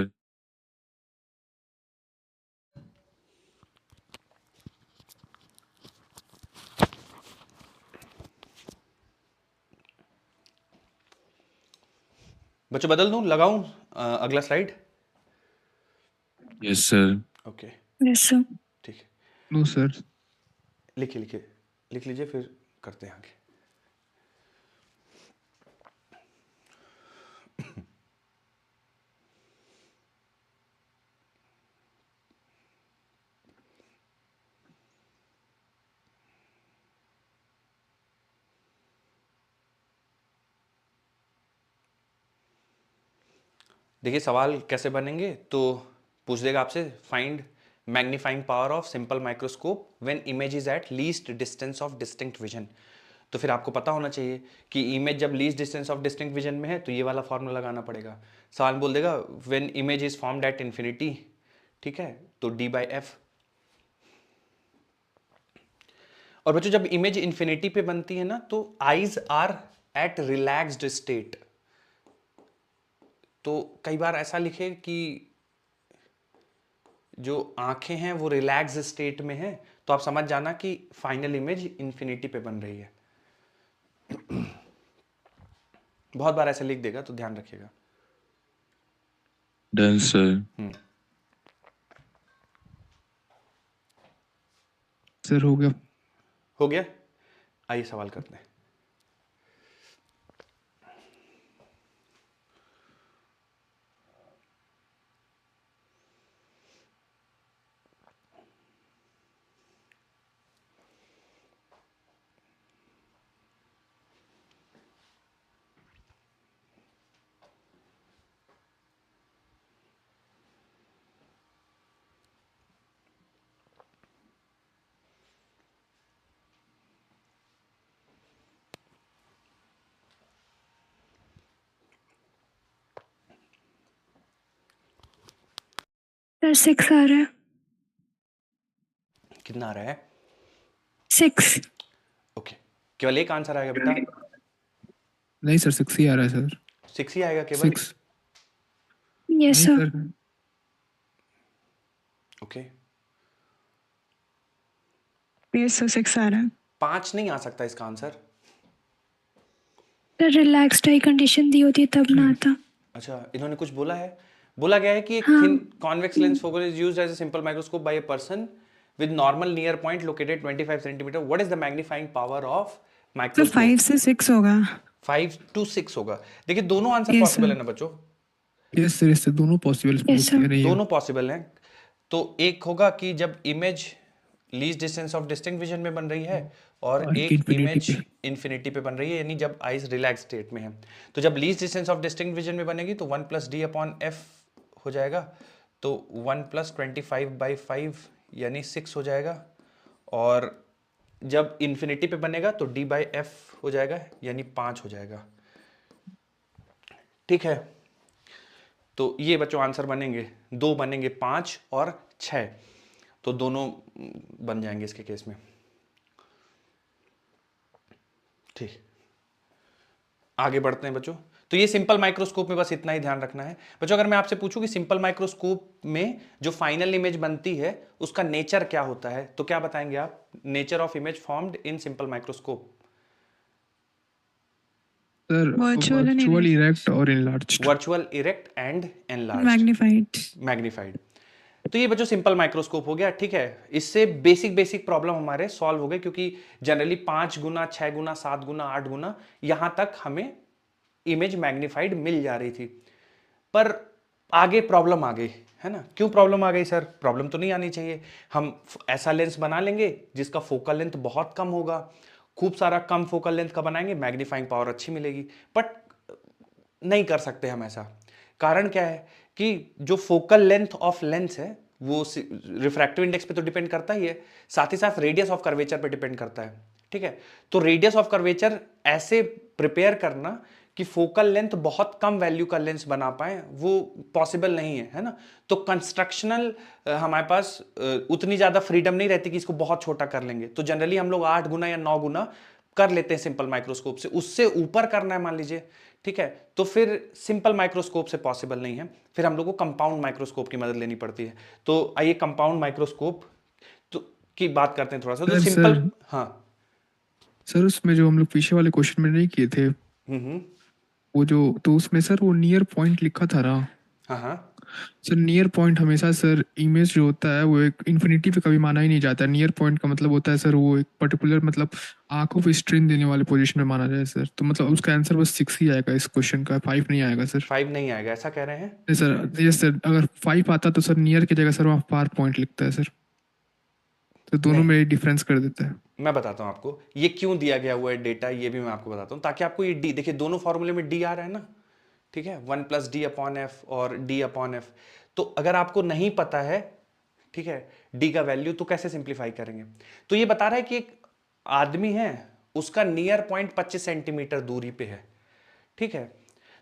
बच्चों बदल दूं, लगाऊं अगला slide? Yes, sir. Okay, yes sir. ठीक है। No sir. लिखिए लिखिए, लिख लीजिए, फिर करते हैं आगे। देखिए सवाल कैसे बनेंगे, तो पूछ देगा आपसे find magnifying power of simple microscope when image is at least distance of distinct vision. तो फिर आपको पता होना चाहिए कि इमेज जब least distance of distinct vision में है तो ये वाला फॉर्मूला लगाना पड़ेगा। सवाल बोल देगा when image is formed at infinity, ठीक है, तो d/f। और बच्चों जब इमेज इन्फिनिटी पे बनती है ना तो eyes are at relaxed state. तो कई बार ऐसा लिखे कि जो आंखें हैं वो रिलैक्स स्टेट में है, तो आप समझ जाना कि फाइनल इमेज इन्फिनिटी पे बन रही है। बहुत बार ऐसे लिख देगा तो ध्यान रखिएगा। Done, sir. सर हो गया। हो गया, आइए सवाल करते हैं। सर 6 आ रहा है। कितना आ रहा है? 6। ओके, केवल एक आंसर आएगा बेटा? नहीं सर, 6 ही आ रहा है सर। 6 ही आएगा केवल? 6। यस नहीं sir. Sir. Okay, yes sir 6 आ रहा है। 5 नहीं आ सकता इसका आंसर। सर रिलैक्स्ड आई कंडीशन दी होती तब ना आता। अच्छा, इन्होंने कुछ बोला है? बोला गया है कि एक हाँ। Thin convex lens focus is used as a simple microscope by a person with normal near point located 25 centimetre. What is the magnifying power of the microscope? 5 से 6 होगा। 5 to 6 होगा। देखिए दोनों आंसर Yes, पॉसिबल sir. है ना बच्चों, yes sir दोनों possible Yes, sir. नहीं है। दोनों पॉसिबल हैं। तो एक होगा कि जब image least distance of distinct vision में बन रही है, और और एक इन्फिनिटी इमेज पे। इन्फिनिटी पे बन रही है, यानी जब आइज रिलैक्स स्टेट में है। तो जब least distance of distinct vision में बनेगी तो 1 प्लस डी अपॉन एफ हो जाएगा, तो 1 प्लस 25/5 यानी 6 हो जाएगा। और जब इन्फिनिटी पे बनेगा तो डी बाई एफ हो जाएगा, यानी 5 हो जाएगा। ठीक है, तो ये बच्चों आंसर बनेंगे, 2 बनेंगे 5 और 6, तो दोनों बन जाएंगे इसके केस में। ठीक, आगे बढ़ते हैं बच्चों। तो ये सिंपल माइक्रोस्कोप में बस इतना ही ध्यान रखना है बच्चों। अगर मैं आपसे पूछूं कि सिंपल माइक्रोस्कोप में जो फाइनल इमेज बनती है उसका नेचर क्या होता है, तो क्या बताएंगे आप? Nature of image formed in simple microscope. Sir Virtual and virtual erect. Erect और enlarged. Virtual, erect and enlarged, Magnified. Magnified. तो ये बच्चों सिंपल माइक्रोस्कोप हो गया। ठीक है, इससे बेसिक प्रॉब्लम हमारे सॉल्व हो गए, क्योंकि जनरली 5 गुना, 6 गुना, 7 गुना, 8 गुना यहां तक हमें इमेज मैग्नीफाइड मिल जा रही थी। पर आगे प्रॉब्लम आ गई है ना। क्यों प्रॉब्लम आ गई सर? प्रॉब्लम तो नहीं आनी चाहिए। हम ऐसा लेंस बना लेंगे जिसका फोकल लेंथ बहुत कम होगा, खूब सारा कम फोकल लेंथ का बनाएंगे, मैग्नीफाइंग पावर अच्छी मिलेगी। बट नहीं कर सकते हम ऐसा। कारण क्या है कि जो फोकल लेंथ ऑफ लेंस है वो रिफ्रैक्टिव इंडेक्स पे तो डिपेंड करता ही है, साथ ही साथ रेडियस ऑफ कर्वेचर पे डिपेंड करता है। ठीक है, तो रेडियस ऑफ कर्वेचर ऐसे प्रिपेयर करना कि फोकल लेंथ बहुत कम वैल्यू का लेंस बना पाए, वो पॉसिबल नहीं है ना। तो कंस्ट्रक्शनल हमारे पास उतनी ज्यादा फ्रीडम नहीं रहती कि इसको बहुत छोटा कर लेंगे। तो जनरली हम लोग 8 गुना या 9 गुना कर लेते हैं सिंपल माइक्रोस्कोप से। उससे ऊपर करना है मान लीजिए, ठीक है, तो फिर सिंपल माइक्रोस्कोप से पॉसिबल नहीं है, फिर हम लोग को कंपाउंड माइक्रोस्कोप की मदद लेनी पड़ती है। तो आइए कंपाउंड माइक्रोस्कोप तो की बात करते हैं थोड़ा सा। तो सर सिंपल, सर हाँ, सर उसमें जो हम लोग पीछे वाले क्वेश्चन में नहीं किए थे, वो जो तो उसमें सर वो नियर पॉइंट लिखा था ना हाँ हाँ, सर। नियर पॉइंट हमेशा सर इमेज जो होता है वो एक इन्फिनिटी पे कभी माना ही नहीं जाता। नियर पॉइंट का मतलब होता है सर वो एक पर्टिकुलर मतलब आंखों पे स्ट्रेन देने वाले पोजीशन में माना जाए सर। तो मतलब उसका आंसर बस 6 ही आएगा इस क्वेश्चन का, 5 नहीं आएगा सर। 5 नहीं आएगा ऐसा कह रहे हैं? नहीं सर, यस सर, अगर 5 आता तो सर नियर की जगह सर वहाँ फार पॉइंट लिखता है सर। तो दोनों नहीं, में डिफरेंस कर देता है। मैं बताता हूं आपको ये क्यों दिया गया हुआ है डेटा, ये भी मैं आपको बताता हूं, ताकि आपको ये डी, देखिए दोनों फॉर्मूले में डी आ रहा है ना, ठीक है, 1 प्लस डी अपॉन एफ और डी अपॉन एफ। तो अगर आपको नहीं पता है, ठीक है, डी का वैल्यू, तो कैसे सिंप्लीफाई करेंगे? तो ये बता रहा है कि एक आदमी है, उसका नियर पॉइंट 25 सेंटीमीटर दूरी पे है। ठीक है,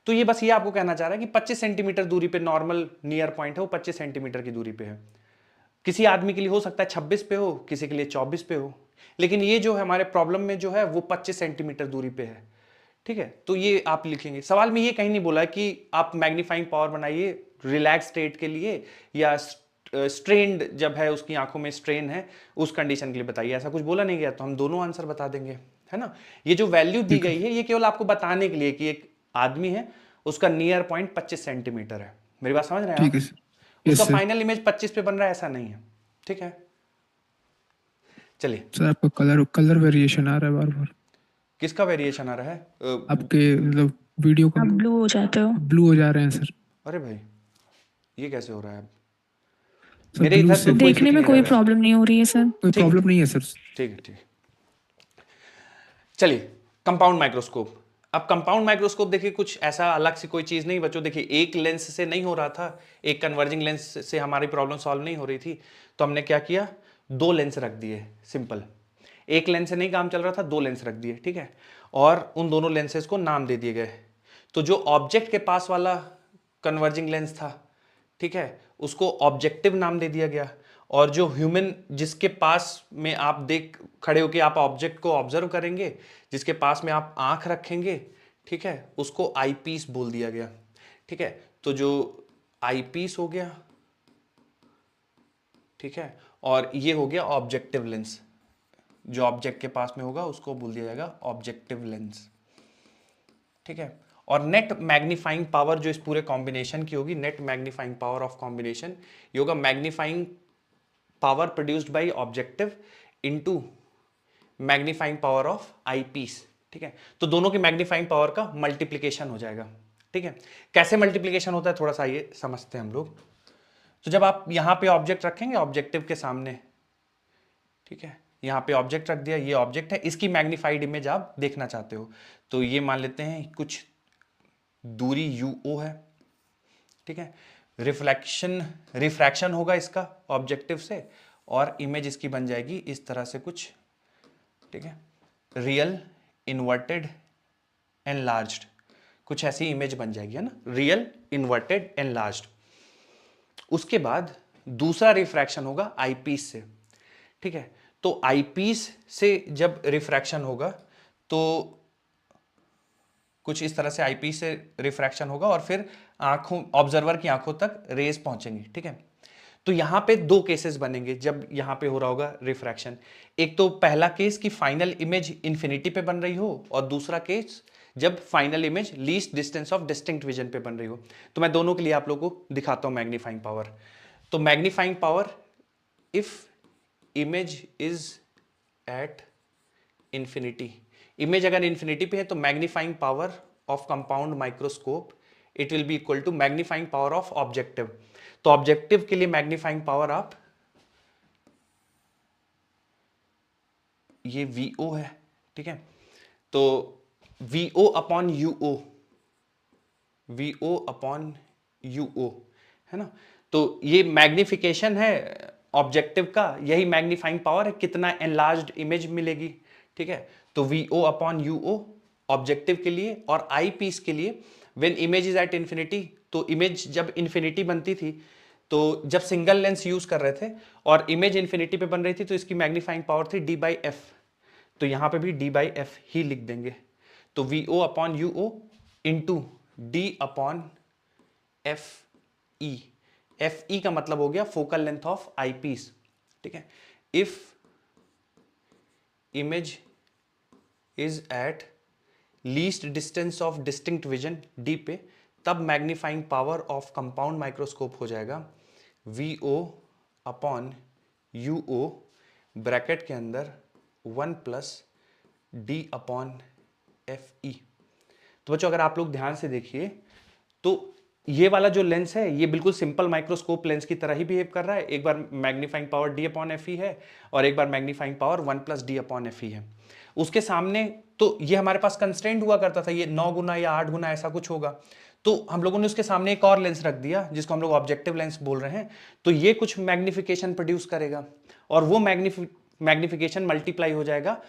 तो ये बस ये आपको कहना चाह रहा है कि 25 सेंटीमीटर दूरी पे नॉर्मल नियर पॉइंट है, वो 25 सेंटीमीटर की दूरी पे है। किसी आदमी के लिए हो सकता है 26 पे हो, किसी के लिए 24 पे हो, लेकिन ये जो है हमारे प्रॉब्लम में जो है वो 25 सेंटीमीटर दूरी पे है। ठीक है, तो ये आप लिखेंगे। सवाल में ये कहीं नहीं बोला कि आप मैग्नीफाइंग पावर बनाइए रिलैक्स स्टेट के लिए, या स्ट्रेन्ड जब है उसकी आंखों में स्ट्रेन है उस कंडीशन के लिए बताइए, ऐसा कुछ बोला नहीं गया। तो हम दोनों आंसर बता देंगे, है ना। ये जो वैल्यू दी गई है ये केवल आपको बताने के लिए कि एक आदमी है, उसका नियर पॉइंट 25 सेंटीमीटर है। मेरी बात समझ रहे हैं ठीक आप? है सर। उसका यस सर। फाइनल इमेज 25 पे बन रहा है ऐसा नहीं है। ठीक है, चलिए। सर आपका कलर कलर वेरिएशन आ रहा है बार बार। किसका वेरिएशन आ रहा है? आपके मतलब वीडियो का आप ब्लू हो जाते हो। ब्लू हो जा रहे हैं सर। अरे भाई, ये कैसे हो रहा है? सर मेरे ब्लू इधर से तो कोई देखने दिख में नहीं कोई रहा है। प्रॉब्लम नहीं हो रही है सर। कोई ठीक है, प्रॉब्लम नहीं है सर। ठीक है, ठीक है। चलिए, कंपाउंड माइक्रोस्कोप। अब कंपाउंड माइक्रोस्कोप देखिए कुछ ऐसा अलग से कोई चीज नहीं बच्चों। देखिए एक लेंस से नहीं हो रहा था, एक कन्वर्जिंग लेंस से हमारी प्रॉब्लम सॉल्व नहीं हो रही थी, तो हमने क्या किया, 2 लेंस रख दिए। सिंपल, एक लेंस से नहीं काम चल रहा था, 2 लेंस रख दिए। ठीक है, और उन दोनों लेंसेज को नाम दे दिए गए। तो जो ऑब्जेक्ट के पास वाला कन्वर्जिंग लेंस था, ठीक है, उसको ऑब्जेक्टिव नाम दे दिया गया। और जो ह्यूमन जिसके पास में आप देख खड़े होकर आप ऑब्जेक्ट को ऑब्जर्व करेंगे, जिसके पास में आप आंख रखेंगे, ठीक है, उसको आई पीस बोल दिया गया। ठीक है, तो जो आई पीस हो गया, ठीक है, और ये हो गया ऑब्जेक्टिव लेंस। जो ऑब्जेक्ट के पास में होगा उसको बोल दिया जाएगा ऑब्जेक्टिव लेंस। ठीक है, और नेट मैग्नीफाइंग पावर जो इस पूरे कॉम्बिनेशन की होगी, net magnifying power of combination, ये होगा magnifying power produced by objective into magnifying power of eyepiece. ठीक है, तो दोनों की मैग्नीफाइंग पावर का मल्टीप्लीकेशन हो जाएगा। ठीक है, कैसे मल्टीप्लीकेशन होता है थोड़ा सा ये समझते हैं हम लोग। तो जब आप यहां पे ऑब्जेक्ट रखेंगे ऑब्जेक्टिव के सामने, ठीक है, यहां पे ऑब्जेक्ट रख दिया, ये ऑब्जेक्ट है, इसकी मैग्नीफाइड इमेज आप देखना चाहते हो, तो ये मान लेते हैं कुछ दूरी UO है। ठीक है, रिफ्रैक्शन होगा इसका ऑब्जेक्टिव से, और इमेज इसकी बन जाएगी इस तरह से कुछ। ठीक है, रियल इन्वर्टेड एनलार्ज्ड, कुछ ऐसी इमेज बन जाएगी, है ना, रियल इन्वर्टेड एनलार्ज्ड। उसके बाद दूसरा रिफ्रैक्शन होगा आईपीस से। ठीक है, तो आईपीस से जब रिफ्रैक्शन होगा तो कुछ इस तरह से आईपीस से रिफ्रैक्शन होगा और फिर आंखों, ऑब्जर्वर की आंखों तक रेज पहुंचेंगी। ठीक है, तो यहां पे दो केसेस बनेंगे जब यहां पे हो रहा होगा रिफ्रैक्शन। एक तो पहला केस कि फाइनल इमेज इंफिनिटी पे बन रही हो, और दूसरा केस जब final image least distance of distinct vision पे बन रही हो। तो मैं दोनों के लिए आप लोगों को दिखाता हूं मैग्नीफाइंग पावर। तो magnifying power, if image is at infinity, image अगर इंफिनिटी पे है तो magnifying power of compound microscope it will be equal to magnifying power of objective. तो ऑब्जेक्टिव के लिए मैग्नीफाइंग पावर आप, ये VO है, ठीक है, तो VO upon UO, VO upon UO, है ना, तो ये मैग्निफिकेशन है ऑब्जेक्टिव का, यही मैग्नीफाइंग पावर है, कितना एनलार्ज्ड इमेज मिलेगी। ठीक है, तो VO अपॉन UO ऑब्जेक्टिव के लिए, और आई पीस के लिए when image is at infinity, तो इमेज जब इंफिनिटी बनती थी, तो जब सिंगल लेंस यूज कर रहे थे और इमेज इंफिनिटी पे बन रही थी, तो इसकी मैग्नीफाइंग पावर थी D/F, तो यहां पे भी D/F ही लिख देंगे। तो VO upon UO into D upon FE, FE का मतलब हो गया focal length of eyepiece. ठीक है, if image is at least distance of distinct vision D पे, तब magnifying power of compound microscope हो जाएगा VO अपॉन UO ब्रैकेट के अंदर 1 प्लस D अपॉन FE। तो बच्चों अगर आप लोग ध्यान से देखिए तो ये वाला जो लेंस है ये बिल्कुल सिंपल माइक्रोस्कोप लेंस की तरह ही बिहेव कर रहा है। एक बार magnifying power D upon FE है और एक बार magnifying power 1 plus D upon FE है। उसके सामने तो ये हमारे पास कंस्ट्रेंट हुआ करता था, ये 9 गुना या 8 गुना ऐसा कुछ होगा, तो हम लोगों ने उसके सामने एक और लेंस रख दिया जिसको हम लोग ऑब्जेक्टिव लेंस बोल रहे हैं, तो ये कुछ मैग्निफिकेशन प्रोड्यूस करेगा और वो मैग्निफिकेशन मल्टीप्लाई हो जाएगा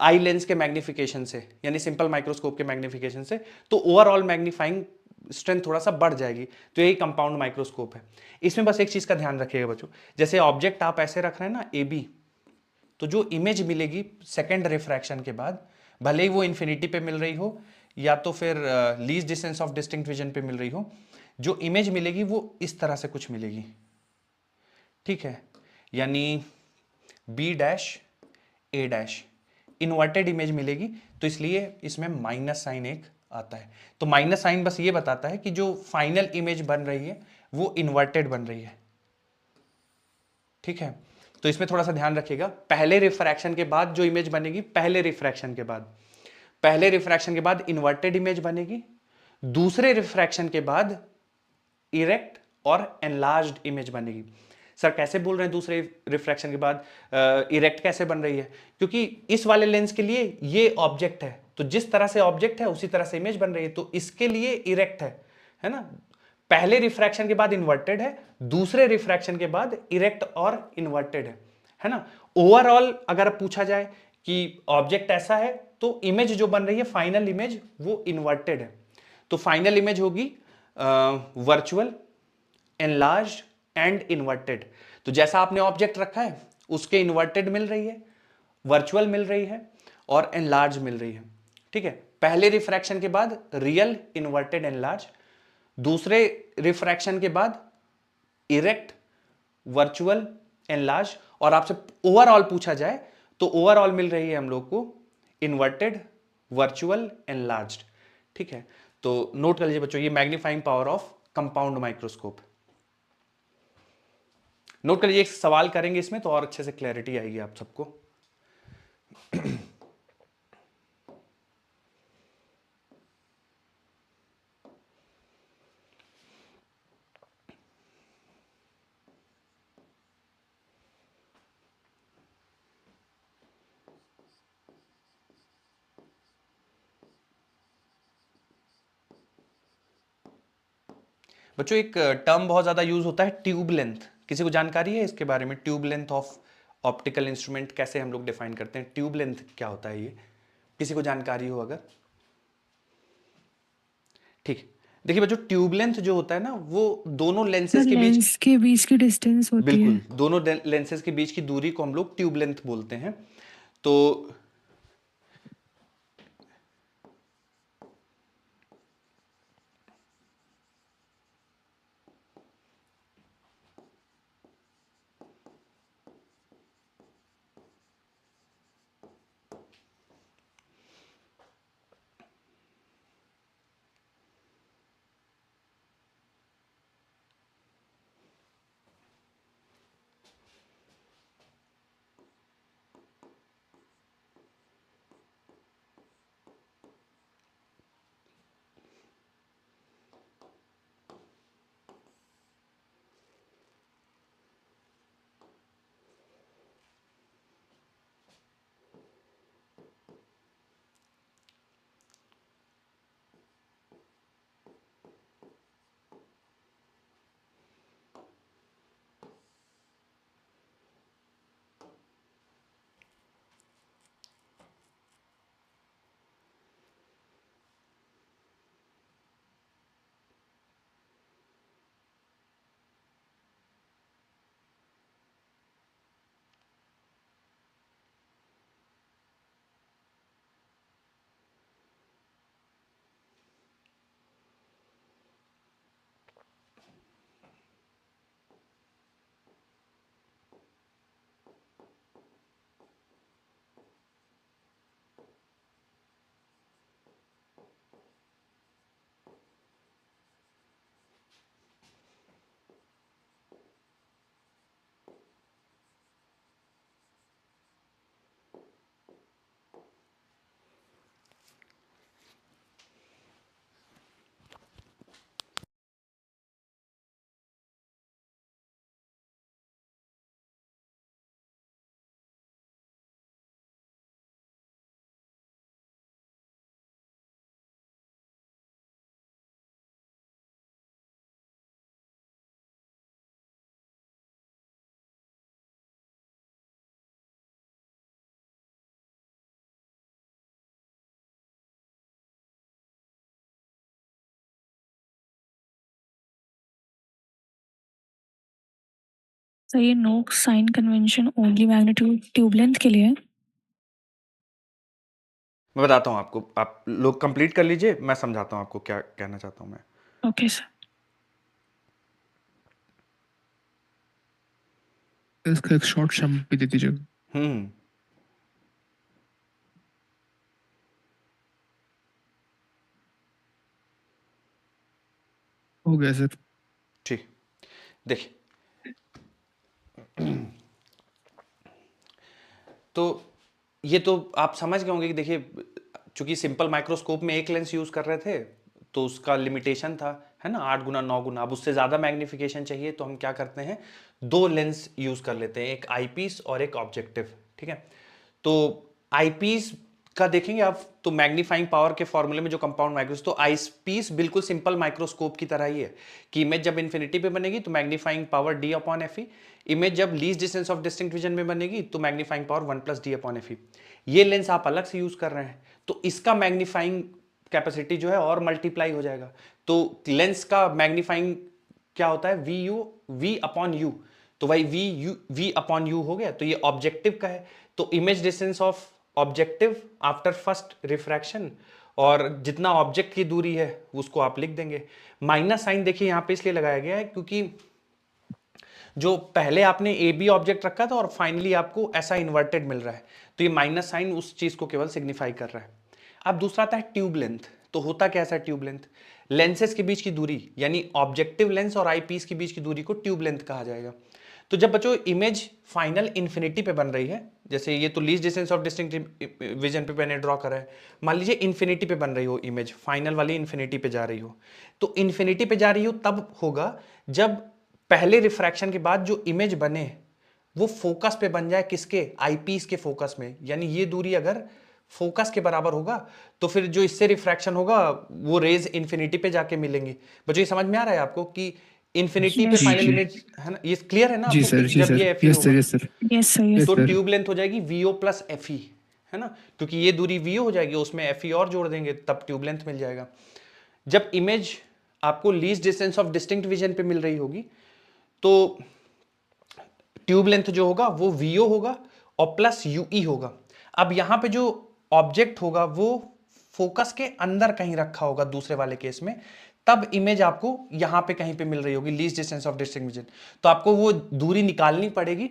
आई लेंस के मैग्निफिकेशन से, यानी सिंपल माइक्रोस्कोप के मैग्निफिकेशन से, तो ओवरऑल मैग्नीफाइंग स्ट्रेंथ थोड़ा सा बढ़ जाएगी। तो यही कंपाउंड माइक्रोस्कोप है। इसमें बस एक चीज का ध्यान रखिएगा बच्चों, जैसे ऑब्जेक्ट आप ऐसे रख रहे हैं ना AB, तो जो इमेज मिलेगी सेकेंड रिफ्रैक्शन के बाद, भले ही वो इंफिनिटी पे मिल रही हो या तो फिर least distance of distinct vision पे मिल रही हो, जो इमेज मिलेगी वो इस तरह से कुछ मिलेगी। ठीक है, यानी B-A' इन्वर्टेड इमेज मिलेगी, तो इसलिए इसमें माइनस साइन एक आता है। तो माइनस साइन बस ये बताता है कि जो फाइनल इमेज बन रही है वो इन्वर्टेड बन रही है। ठीक है, तो इसमें थोड़ा सा ध्यान रखिएगा, पहले रिफ्रैक्शन के बाद जो इमेज बनेगी, पहले रिफ्रैक्शन के बाद इन्वर्टेड इमेज बनेगी, दूसरे रिफ्रैक्शन के बाद इरेक्ट और एनलार्ज्ड इमेज बनेगी। सर कैसे बोल रहे हैं दूसरे रिफ्रैक्शन के बाद इरेक्ट कैसे बन रही है? क्योंकि इस वाले लेंस के लिए ये ऑब्जेक्ट है, तो जिस तरह से ऑब्जेक्ट है उसी तरह से इमेज बन रही है, तो इसके लिए इरेक्ट है ना। पहले रिफ्रैक्शन के बाद इन्वर्टेड है, दूसरे रिफ्रैक्शन के बाद इरेक्ट और इन्वर्टेड है ना। ओवरऑल अगर पूछा जाए कि ऑब्जेक्ट ऐसा है तो इमेज जो बन रही है फाइनल इमेज वो इन्वर्टेड है, तो फाइनल इमेज होगी वर्चुअल, एनलार्ज्ड एंड इन्वर्टेड। तो जैसा आपने ऑब्जेक्ट रखा है उसके इन्वर्टेड मिल रही है, वर्चुअल मिल रही है और एनलार्ज मिल रही है। ठीक है, पहले रिफ्रैक्शन के बाद रियल, इन्वर्टेड, एनलार्ज, दूसरे रिफ्रैक्शन के बाद इरेक्ट, वर्चुअल, एनलार्ज, और आपसे ओवरऑल पूछा जाए तो ओवरऑल मिल रही है हम लोग को इन्वर्टेड, वर्चुअल, एनलार्ज्ड। ठीक है, तो नोट कर लीजिए बच्चों, ये magnifying power of compound microscope. Note कर लीजिए, एक सवाल करेंगे इसमें तो और अच्छे से क्लैरिटी आएगी आप सबको। बच्चों एक टर्म बहुत ज्यादा यूज होता है, ट्यूब लेंथ। किसी को जानकारी है इसके बारे में? Tube length of optical instrument कैसे हम लोग डिफाइन करते हैं? ट्यूब लेंथ क्या होता है, ये किसी को जानकारी हो अगर? ठीक, देखिए बच्चों ट्यूब लेंथ जो होता है ना, वो दोनों लेंसेज के बीच, लेंस के बीच की डिस्टेंस होती है। बिल्कुल दोनों लेंसेज के बीच की दूरी को हम लोग ट्यूब लेंथ बोलते हैं। तो तो ये no sign convention only magnitude tube length के लिए है। मैं बताता हूँ आपको, आप लोग कंप्लीट कर लीजिए, मैं समझाता हूँ आपको क्या कहना चाहता हूँ मैं। Okay sir. इसका एक शॉर्ट सम भी दे दीजिए। हम्म हो गया सर। ठीक, देखिए तो ये तो आप समझ गए होंगे कि देखिए, चूंकि सिंपल माइक्रोस्कोप में एक लेंस यूज कर रहे थे तो उसका लिमिटेशन था, है ना, 8 गुना 9 गुना। अब उससे ज्यादा मैग्निफिकेशन चाहिए तो हम क्या करते हैं, दो लेंस यूज कर लेते हैं, एक आईपीस और एक ऑब्जेक्टिव। ठीक है, तो आईपीस का देखेंगे आप तो मैग्नीफाइंग पावर के फॉर्मूले में जो कंपाउंड माइक्रोस्कोप, तो आईपीस बिल्कुल सिंपल माइक्रोस्कोप की तरह ही है कि इमेज जब इन्फिनिटी पे बनेगी तो magnifying power D upon F E, image जब least distance of distinct vision में बनेगी तो magnifying power 1 + d upon F E. ये लेंस आप अलग से यूज कर रहे हैं तो इसका मैग्नीफाइंग कैपेसिटी जो है और मल्टीप्लाई हो जाएगा। तो लेंस का मैग्नीफाइंग क्या होता है, वी अपॉन यू, तो भाई वी अपॉन यू हो गया। तो ये ऑब्जेक्टिव का है, तो image distance of objective after first refraction, और जितना ऑब्जेक्ट की दूरी है उसको आप लिख देंगे। माइनस साइन देखिए यहां पे इसलिए लगाया गया है क्योंकि जो पहले आपने ए बी ऑब्जेक्ट रखा था और फाइनली आपको ऐसा इन्वर्टेड मिल रहा है, तो ये माइनस साइन उस चीज को केवल सिग्निफाई कर रहा है। अब दूसरा आता है ट्यूब लेंथ। तो होता क्या है ट्यूब लेंथ, लेंसेज के बीच की दूरी यानी ऑब्जेक्टिव लेंस और आईपीस के बीच की दूरी को ट्यूब लेंथ कहा जाएगा। तो जब बच्चों इमेज फाइनल इन्फिनिटी पे बन रही है, जैसे ये तो least distance of distinct vision पे मैंने ड्रॉ करा है, मान लीजिए इन्फिनिटी पे बन रही हो इमेज, फाइनल वाली इन्फिनिटी पे जा रही हो, तो इन्फिनिटी पे जा रही हो तब होगा जब पहले रिफ्रैक्शन के बाद जो इमेज बने वो फोकस पे बन जाए, किसके, आईपीस के फोकस में। यानी ये दूरी अगर फोकस के बराबर होगा, तो फिर जो इससे रिफ्रैक्शन होगा वो रेज इन्फिनिटी पे जाके मिलेंगे। बच्चों ये समझ में आ रहा है आपको कि इन्फिनिटी पे यस जी फाइनल जी इमेज है ना, ये क्लियर है ना जी आपको कि सर, जी जब सर, ये एफ ई यस सर, होगा yes sir, yes sir yes yes तो सर। ट्यूब लेंथ हो जाएगी वीओ प्लस एफ ई, है ना, क्योंकि ये दूरी वीओ हो जाएगी, उसमें एफ ई और जोड़ देंगे तब ट्यूब लेंथ मिल जाएगा। जब इमेज आपको least distance of distinct vision पे मिल रही होगी तो ट्यूब लेंथ जो होगा वो वीओ होगा और प्लस यूई होगा। अब यहां पे जो ऑब्जेक्ट होगा वो फोकस के अंदर कहीं रखा होगा दूसरे वाले केस में, तब इमेज आपको यहां पे कहीं पे मिल रही होगी least distance of distinct vision. तो आपको वो दूरी निकालनी पड़ेगी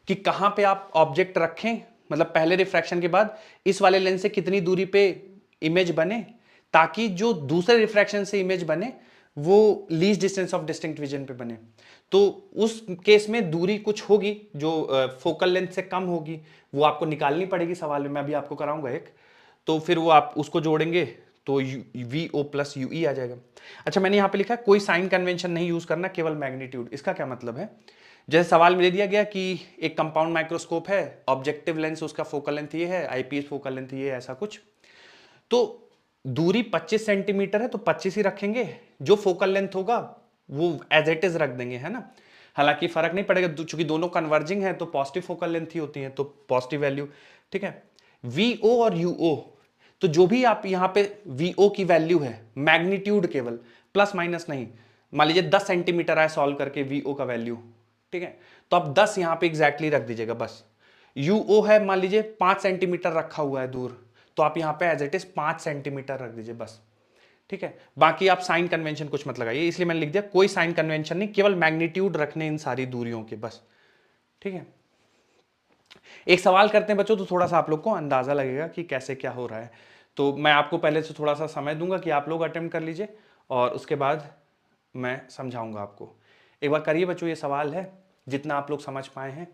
कि कहां पे आप ऑब्जेक्ट रखें, मतलब पहले रिफ्रैक्शन के बाद इस वाले लेंस से कितनी दूरी पे इमेज बने, ताकि जो दूसरे रिफ्रैक्शन से इमेज बने वो least distance of distinct vision पे बने। तो उस केस में दूरी कुछ होगी जो फोकल लेंथ से कम होगी, वो आपको निकालनी पड़ेगी सवाल में, मैं अभी आपको कराऊंगा एक। तो फिर वो आप उसको जोड़ेंगे तो V O plus U E आ जाएगा। अच्छा, मैंने यहां पे लिखा है कोई साइन कन्वेंशन नहीं यूज करना, केवल मैग्नीट्यूड। इसका क्या मतलब है? जैसे सवाल में दे दिया गया कि एक कंपाउंड माइक्रोस्कोप है, ऑब्जेक्टिव लेंस उसका फोकल लेंथ ये है, आईपीएस फोकल लेंथ ये है, ऐसा कुछ। तो दूरी 25 सेंटीमीटर है तो 25 ही रखेंगे, जो फोकल लेंथ होगा वो एज इट इज रख देंगे, है ना। हालांकि फर्क नहीं पड़ेगा चूंकि दोनों कन्वर्जिंग है तो पॉजिटिव फोकल लेंथ ही होती है, तो पॉजिटिव वैल्यू, ठीक है। वीओ और यूओ, तो जो भी आप यहां पे वीओ की वैल्यू है, मैग्नीट्यूड केवल, प्लस माइनस नहीं। मान लीजिए 10 सेंटीमीटर आए सॉल्व करके वीओ का वैल्यू, ठीक है, तो आप 10 यहां पे एग्जैक्टली रख दीजिएगा बस। यूओ है मान लीजिए 5 सेंटीमीटर रखा हुआ है दूर, तो आप यहां पे एज इट इज 5 सेंटीमीटर रख दीजिए बस, ठीक है। बाकी आप साइन कन्वेंशन कुछ मत लगाइए, इसलिए मैंने लिख दिया कोई साइन कन्वेंशन नहीं, केवल मैग्नीट्यूड रखने इन सारी दूरियों के बस, ठीक है। एक सवाल करते हैं बच्चों तो थोड़ा सा आप लोग को अंदाजा लगेगा कि कैसे क्या हो रहा है। तो मैं आपको पहले से थोड़ा सा समय दूंगा कि आप लोग अटेम्प्ट कर लीजिए और उसके बाद मैं समझाऊंगा आपको। एक बार करिए बच्चों, ये सवाल है, जितना आप लोग समझ पाए हैं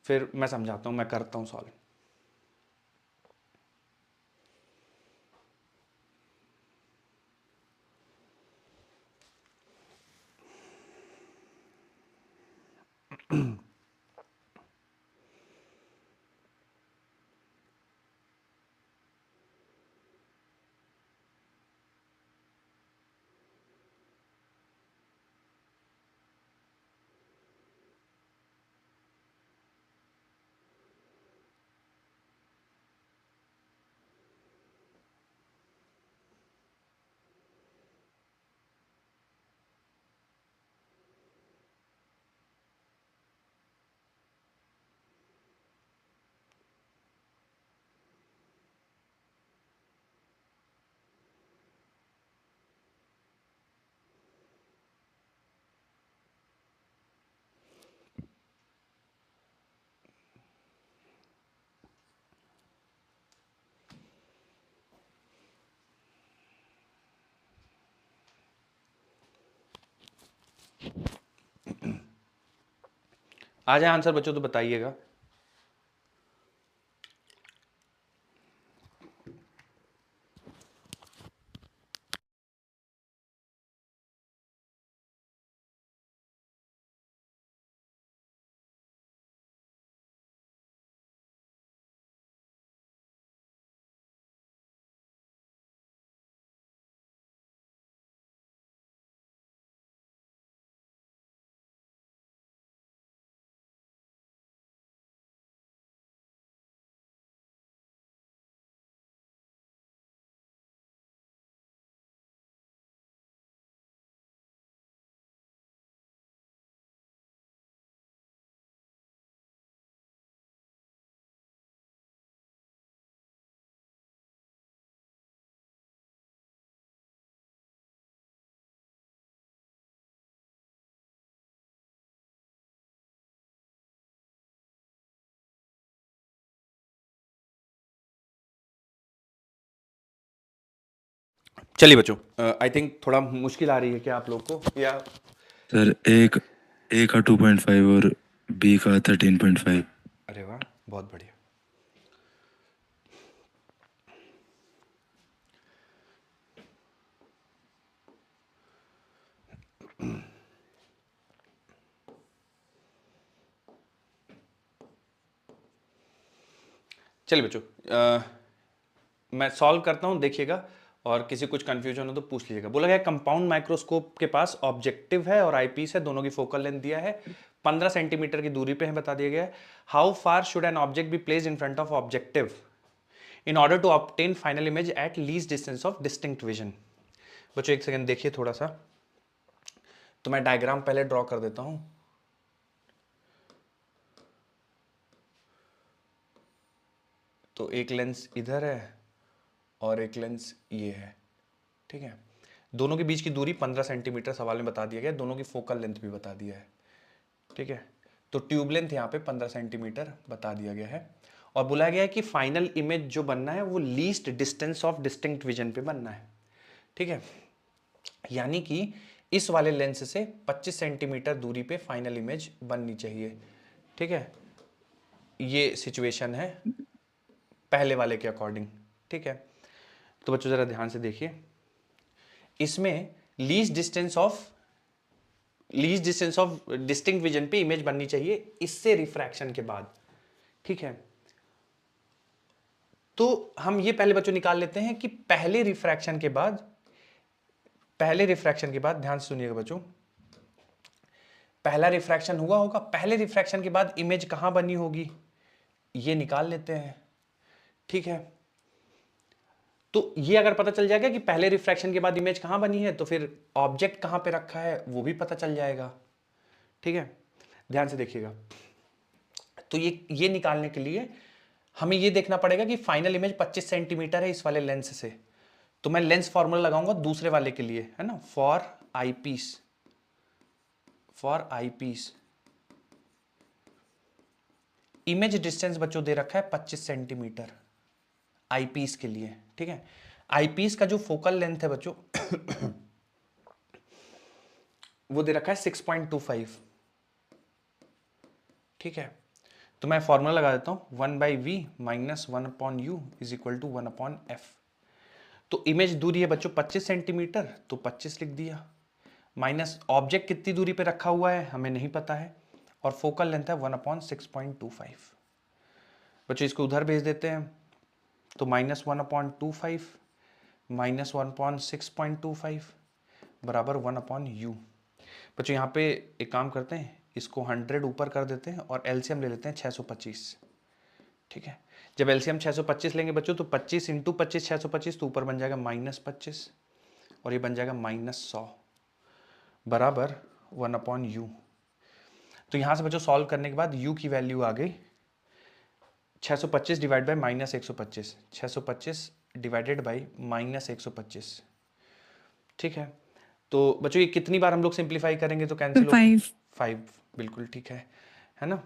फिर मैं समझाता हूं, मैं करता हूं सॉल्व। आ जाए आंसर बच्चों तो बताइएगा। चलिए बच्चों, आई थिंक थोड़ा मुश्किल आ रही है क्या आप लोग को, या सर एक ए का 2.5 और बी का 13.5। अरे वाह, बहुत बढ़िया। चलिए बच्चों, मैं सॉल्व करता हूँ, देखिएगा, और किसी कुछ कंफ्यूजन हो तो पूछ लीजिएगा। बोला गया कंपाउंड माइक्रोस्कोप के पास ऑब्जेक्टिव है और आईपीस है, दोनों की फोकल लेंथ दिया है, 15 सेंटीमीटर की दूरी पे है बता दिया गया है। How far should an object be placed in front of objective in order to obtain final image at least distance of distinct vision. बच्चों एक सेकंड देखिए थोड़ा सा, तो मैं डायग्राम पहले ड्रॉ कर देता हूं। तो एक लेंस इधर है और एक लेंस ये है, ठीक है। दोनों के बीच की दूरी 15 सेंटीमीटर सवाल में बता दिया गया, दोनों की फोकल लेंथ भी बता दिया है, ठीक है। तो ट्यूब लेंथ यहाँ पे 15 सेंटीमीटर बता दिया गया है और बुलाया गया है कि फाइनल इमेज जो बनना है वो least distance of distinct vision पे बनना है, ठीक है। यानी कि इस वाले लेंस से 25 सेंटीमीटर दूरी पे फाइनल इमेज बननी चाहिए, ठीक है। ये सिचुएशन है पहले वाले के अकॉर्डिंग, ठीक है। तो बच्चों जरा ध्यान से देखिए, इसमें least distance of distinct vision पे इमेज बननी चाहिए इससे रिफ्रैक्शन के बाद, ठीक है। तो हम ये पहले बच्चों निकाल लेते हैं कि पहले रिफ्रैक्शन के बाद ध्यान से सुनिएगा बच्चों, पहला रिफ्रैक्शन हुआ होगा, पहले रिफ्रैक्शन के बाद इमेज कहां बनी होगी ये निकाल लेते हैं, ठीक है। तो ये अगर पता चल जाएगा कि पहले रिफ्रैक्शन के बाद इमेज कहां बनी है तो फिर ऑब्जेक्ट कहां पे रखा है वो भी पता चल जाएगा, ठीक है। ध्यान से देखिएगा, तो ये निकालने के लिए हमें ये देखना पड़ेगा कि फाइनल इमेज 25 सेंटीमीटर है इस वाले लेंस से। तो मैं लेंस फॉर्मूला लगाऊंगा दूसरे वाले के लिए, है ना, फॉर आईपीस इमेज डिस्टेंस बच्चों दे रखा है 25 सेंटीमीटर आईपीस के लिए, ठीक है। आईपीस का जो फोकल लेंथ है बच्चों वो दे रखा है 6.25, ठीक है। तो मैं फॉर्मूला लगा देता हूं 1/v minus 1/u is equal to 1/f। तो इमेज दूरी है बच्चों 25 सेंटीमीटर, तो 25 लिख दिया, माइनस ऑब्जेक्ट कितनी दूरी पे रखा हुआ है हमें नहीं पता है, और फोकल लेंथ है 1/6.25। बच्चों इसको उधर भेज देते हैं, तो माइनस 1/25 माइनस 1/6.25 बराबर 1/u। बच्चों यहाँ पे एक काम करते हैं, इसको 100 ऊपर कर देते हैं और एलसीएम ले लेते हैं 625, ठीक है। जब एलसीएम 625 लेंगे बच्चों तो 25 इंटू 25 625, तो ऊपर बन जाएगा -25 और ये बन जाएगा -100 बराबर 1/u। तो यहाँ से बच्चों सॉल्व करने के बाद u की वैल्यू आ गई 625 डिवाइड बाई -125, 625 डिवाइडेड बाई -125, ठीक है। तो बच्चों ये कितनी बार हम लोग सिंप्लीफाई करेंगे तो कैंसिल हो, 5, बिल्कुल ठीक है ना।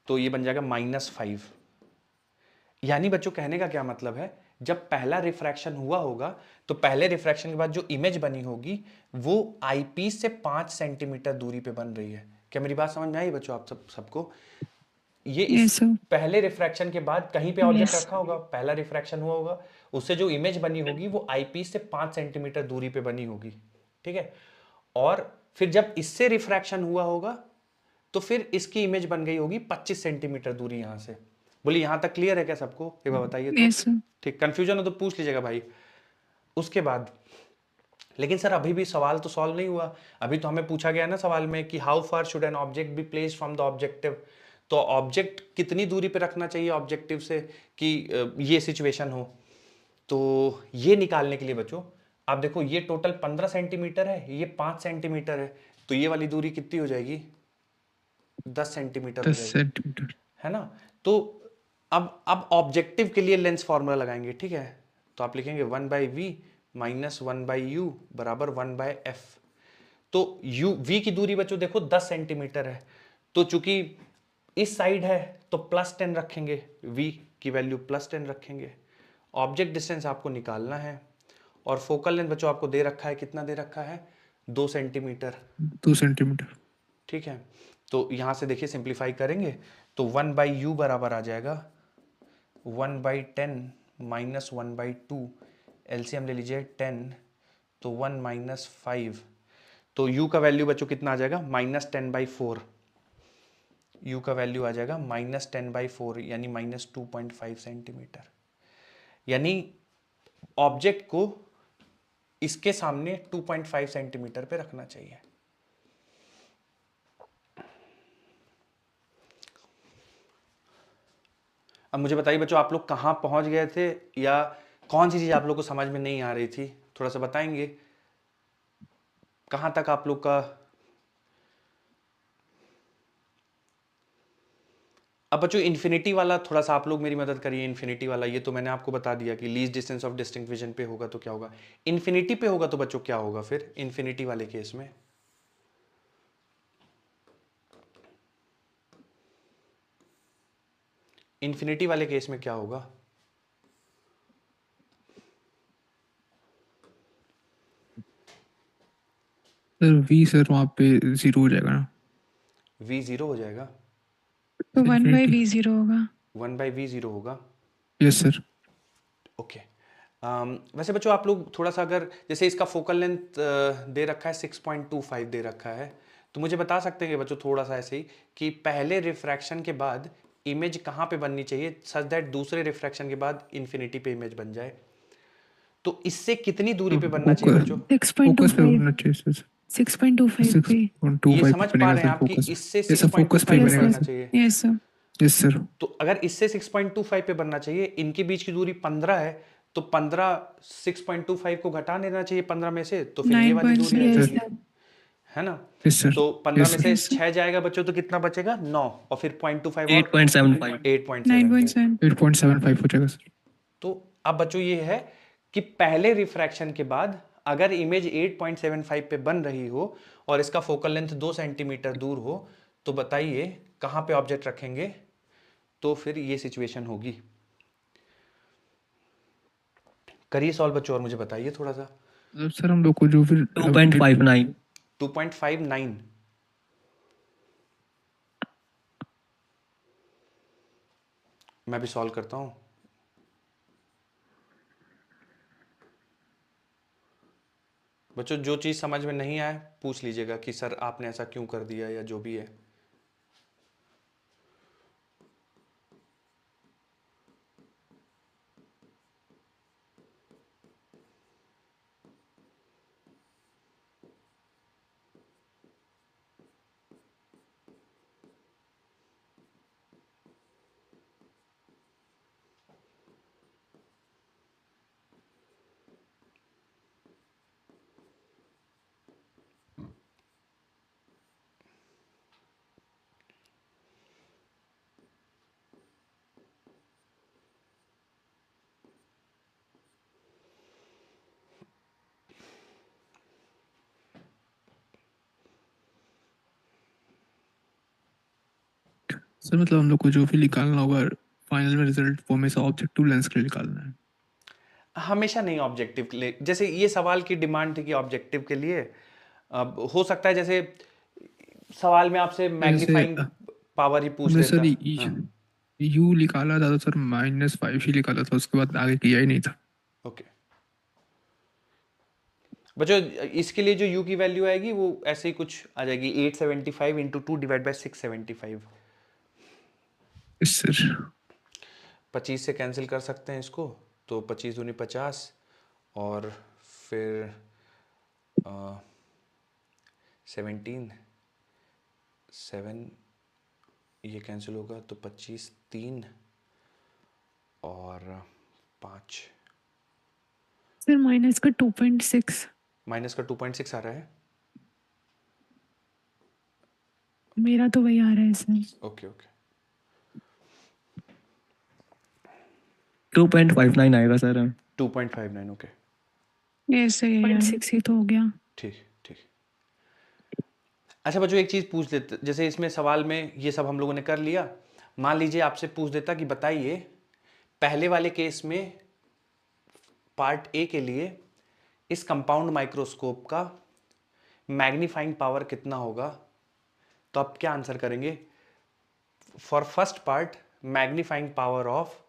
तो ये बन जाएगा -5। यानी बच्चों कहने का क्या मतलब है, जब पहला रिफ्रैक्शन हुआ होगा तो पहले रिफ्रैक्शन के बाद जो इमेज बनी होगी वो आईपीस से 5 सेंटीमीटर दूरी पे बन रही है। क्या मेरी बात समझ में आई बच्चों आप सबको? ये इस पहले रिफ्रैक्शन के बाद कहीं पे ऑब्जेक्ट रखा होगा, पहला रिफ्रैक्शन हुआ होगा, उससे जो इमेज बनी होगी वो आईपीस से 5 सेंटीमीटर दूरी पे बनी होगी, ठीक है। और फिर जब इससे रिफ्रैक्शन हुआ होगा तो फिर इसकी इमेज बन गई होगी 25 सेंटीमीटर दूरी यहां से। बोलिए यहां तक क्लियर है क्या सबको? एक बार बताइए तो। ठीक, कंफ्यूजन हो तो पूछ लीजिएगा भाई। उसके बाद लेकिन सर अभी भी सवाल तो सॉल्व नहीं हुआ, अभी तो हमें पूछा गया ना सवाल में कि how far should an object be placed from the objective. तो ऑब्जेक्ट कितनी दूरी पे रखना चाहिए ऑब्जेक्टिव से कि ये सिचुएशन हो। तो ये निकालने के लिए बच्चों आप देखो, ये टोटल 15 सेंटीमीटर है, ये 5 सेंटीमीटर है, तो ये वाली दूरी कितनी हो जाएगी? 10 सेंटीमीटर हो जाएगी, है ना। तो अब ऑब्जेक्टिव के लिए लेंस फॉर्मूला लगाएंगे, ठीक है। तो आप लिखेंगे 1/v माइनस 1/u बराबर 1/f। तो v की दूरी बच्चों देखो 10 सेंटीमीटर है, तो चूंकि इस साइड है तो +10 रखेंगे, v की वैल्यू +10 रखेंगे। ऑब्जेक्ट डिस्टेंस आपको निकालना है और फोकल लेंथ बच्चों आपको दे रखा है, कितना दे रखा है? 2 सेंटीमीटर, 2 सेंटीमीटर, ठीक है। तो यहां से देखिए सिंप्लीफाई करेंगे तो 1/u बराबर आ जाएगा 1/10 माइनस 1/2, एलसीएम ले लीजिए 10, तो 1 माइनस 5, तो u का वैल्यू बच्चों कितना आ जाएगा? -10/4। u का वैल्यू आ जाएगा -10/4 यानी -2.5 सेंटीमीटर। यानी ऑब्जेक्ट को इसके सामने 2.5 सेंटीमीटर पे रखना चाहिए। अब मुझे बताइए बच्चों, आप लोग कहाँ पहुंच गए थे, या कौन सी चीज आप लोग को समझ में नहीं आ रही थी, थोड़ा सा बताएंगे कहाँ तक आप लोग का। अब बच्चों इन्फिनिटी वाला थोड़ा सा आप लोग मेरी मदद करिए। इन्फिनिटी वाला ये तो मैंने आपको बता दिया कि least distance of distinct vision पे होगा तो क्या होगा, इन्फिनिटी पे होगा तो बच्चों क्या होगा फिर इन्फिनिटी वाले केस में। इन्फिनिटी वाले केस में क्या होगा, सर वी सर वहाँ पे 0 हो जाएगा ना, v 0 हो जाएगा, तो 1/v इन्फिनिटी। 0 होगा। 1/v 0 होगा। Yes sir. ओके वैसे बच्चों आप लोग थोड़ा सा अगर जैसे इसका फोकल लेंथ दे रखा है 6.25 दे रखा है, तो मुझे बता सकते हैं कि बच्चों थोड़ा सा ऐसे ही कि पहले रिफ्रैक्शन के बाद इमेज कहाँ पे बननी चाहिए सच दैट दूसरे रिफ्रैक्शन के बाद इन्फिनिटी पे इमेज बन जाए। तो इससे कितनी दूरी पे बनना चाहिए बच्चों, फोकस पे 6.25 बनना चाहिए सर। 6.25 पे। 6.25 ये पे समझ पा बनेगा रहे हैं सर आप कि फोकस। इससे यस सर, फोकस पे 6.25 पे यस बनेगा बनना सर, सर। चाहिए। Yes sir. Yes sir. तो अगर इससे 6.25 पे बनना चाहिए, इनके बीच की दूरी 15 है, तो 15 6.25 को घटा देना चाहिए 15 में से, तो फिर ये वाली दूरी आ 9.6 सर। जाएगी, है ना। Yes sir. तो 15 यस में सर। से यस सर। 6 जाएगा बच्चों तो कितना बचेगा 9, और फिर 0.25 और 8.75 8.75। 9.7। 8.75 हो जाएगा सर। तो अब बच्चों ये है कि पहले रिफ्रैक्शन के बाद अगर इमेज 8.75 पे बन रही हो और इसका फोकल लेंथ 2 सेंटीमीटर दूर हो, तो बताइए कहाँ पे ऑब्जेक्ट रखेंगे, तो फिर ये सिचुएशन होगी। करिए सॉल्व बच्चों और मुझे बताइए थोड़ा सा। मतलब सर हम लोग को जो फिर 2.59 2.59, मैं भी सॉल्व करता हूं। बच्चों जो चीज समझ में नहीं आए पूछ लीजिएगा कि सर आपने ऐसा क्यों कर दिया, या जो भी है। सर मतलब हम लोग को जो भी निकालना होगा फाइनल में रिजल्ट, वो हमेशा ऑब्जेक्टिव लेंस के लिए निकालना है। हमेशा नहीं ऑब्जेक्टिव के लिए, जैसे ये सवाल की डिमांड थी कि ऑब्जेक्टिव के लिए। अब हो सकता है जैसे सवाल में आपसे जैसे मैग्नीफाइंग पावर ही पूछ हमने सर लेता। हाँ यू निकाला था तो सर -5 ही निकाला था, उसके बाद आगे किया ही नहीं था। ओके बच्चों, इसके लिए जो u की वैल्यू आएगी वो ऐसे ही कुछ आ जाएगी, 875 into 2 divide by 675। Yes sir. 25 से कैंसिल कर सकते हैं इसको, तो 25 दूनी 50, और फिर 17 7 ये कैंसिल होगा तो 25 3 और 5, सर माइनस का 2.6। माइनस का 2.6 आ रहा है। मेरा तो वही आ रहा है सर। ओके ओके 2.59 आएगा सर। 2.59 ओके यस सर, यही 6 ही तो हो गया। ठीक ठीक। अच्छा बच्चों एक चीज पूछ लेते, जैसे इसमें सवाल में ये सब हम लोगों ने कर लिया, मान लीजिए आपसे पूछ देता कि बताइए पहले वाले केस में पार्ट ए के लिए इस कंपाउंड माइक्रोस्कोप का मैग्नीफाइंग पावर कितना होगा, तो आप क्या आंसर करेंगे। For first part magnifying power of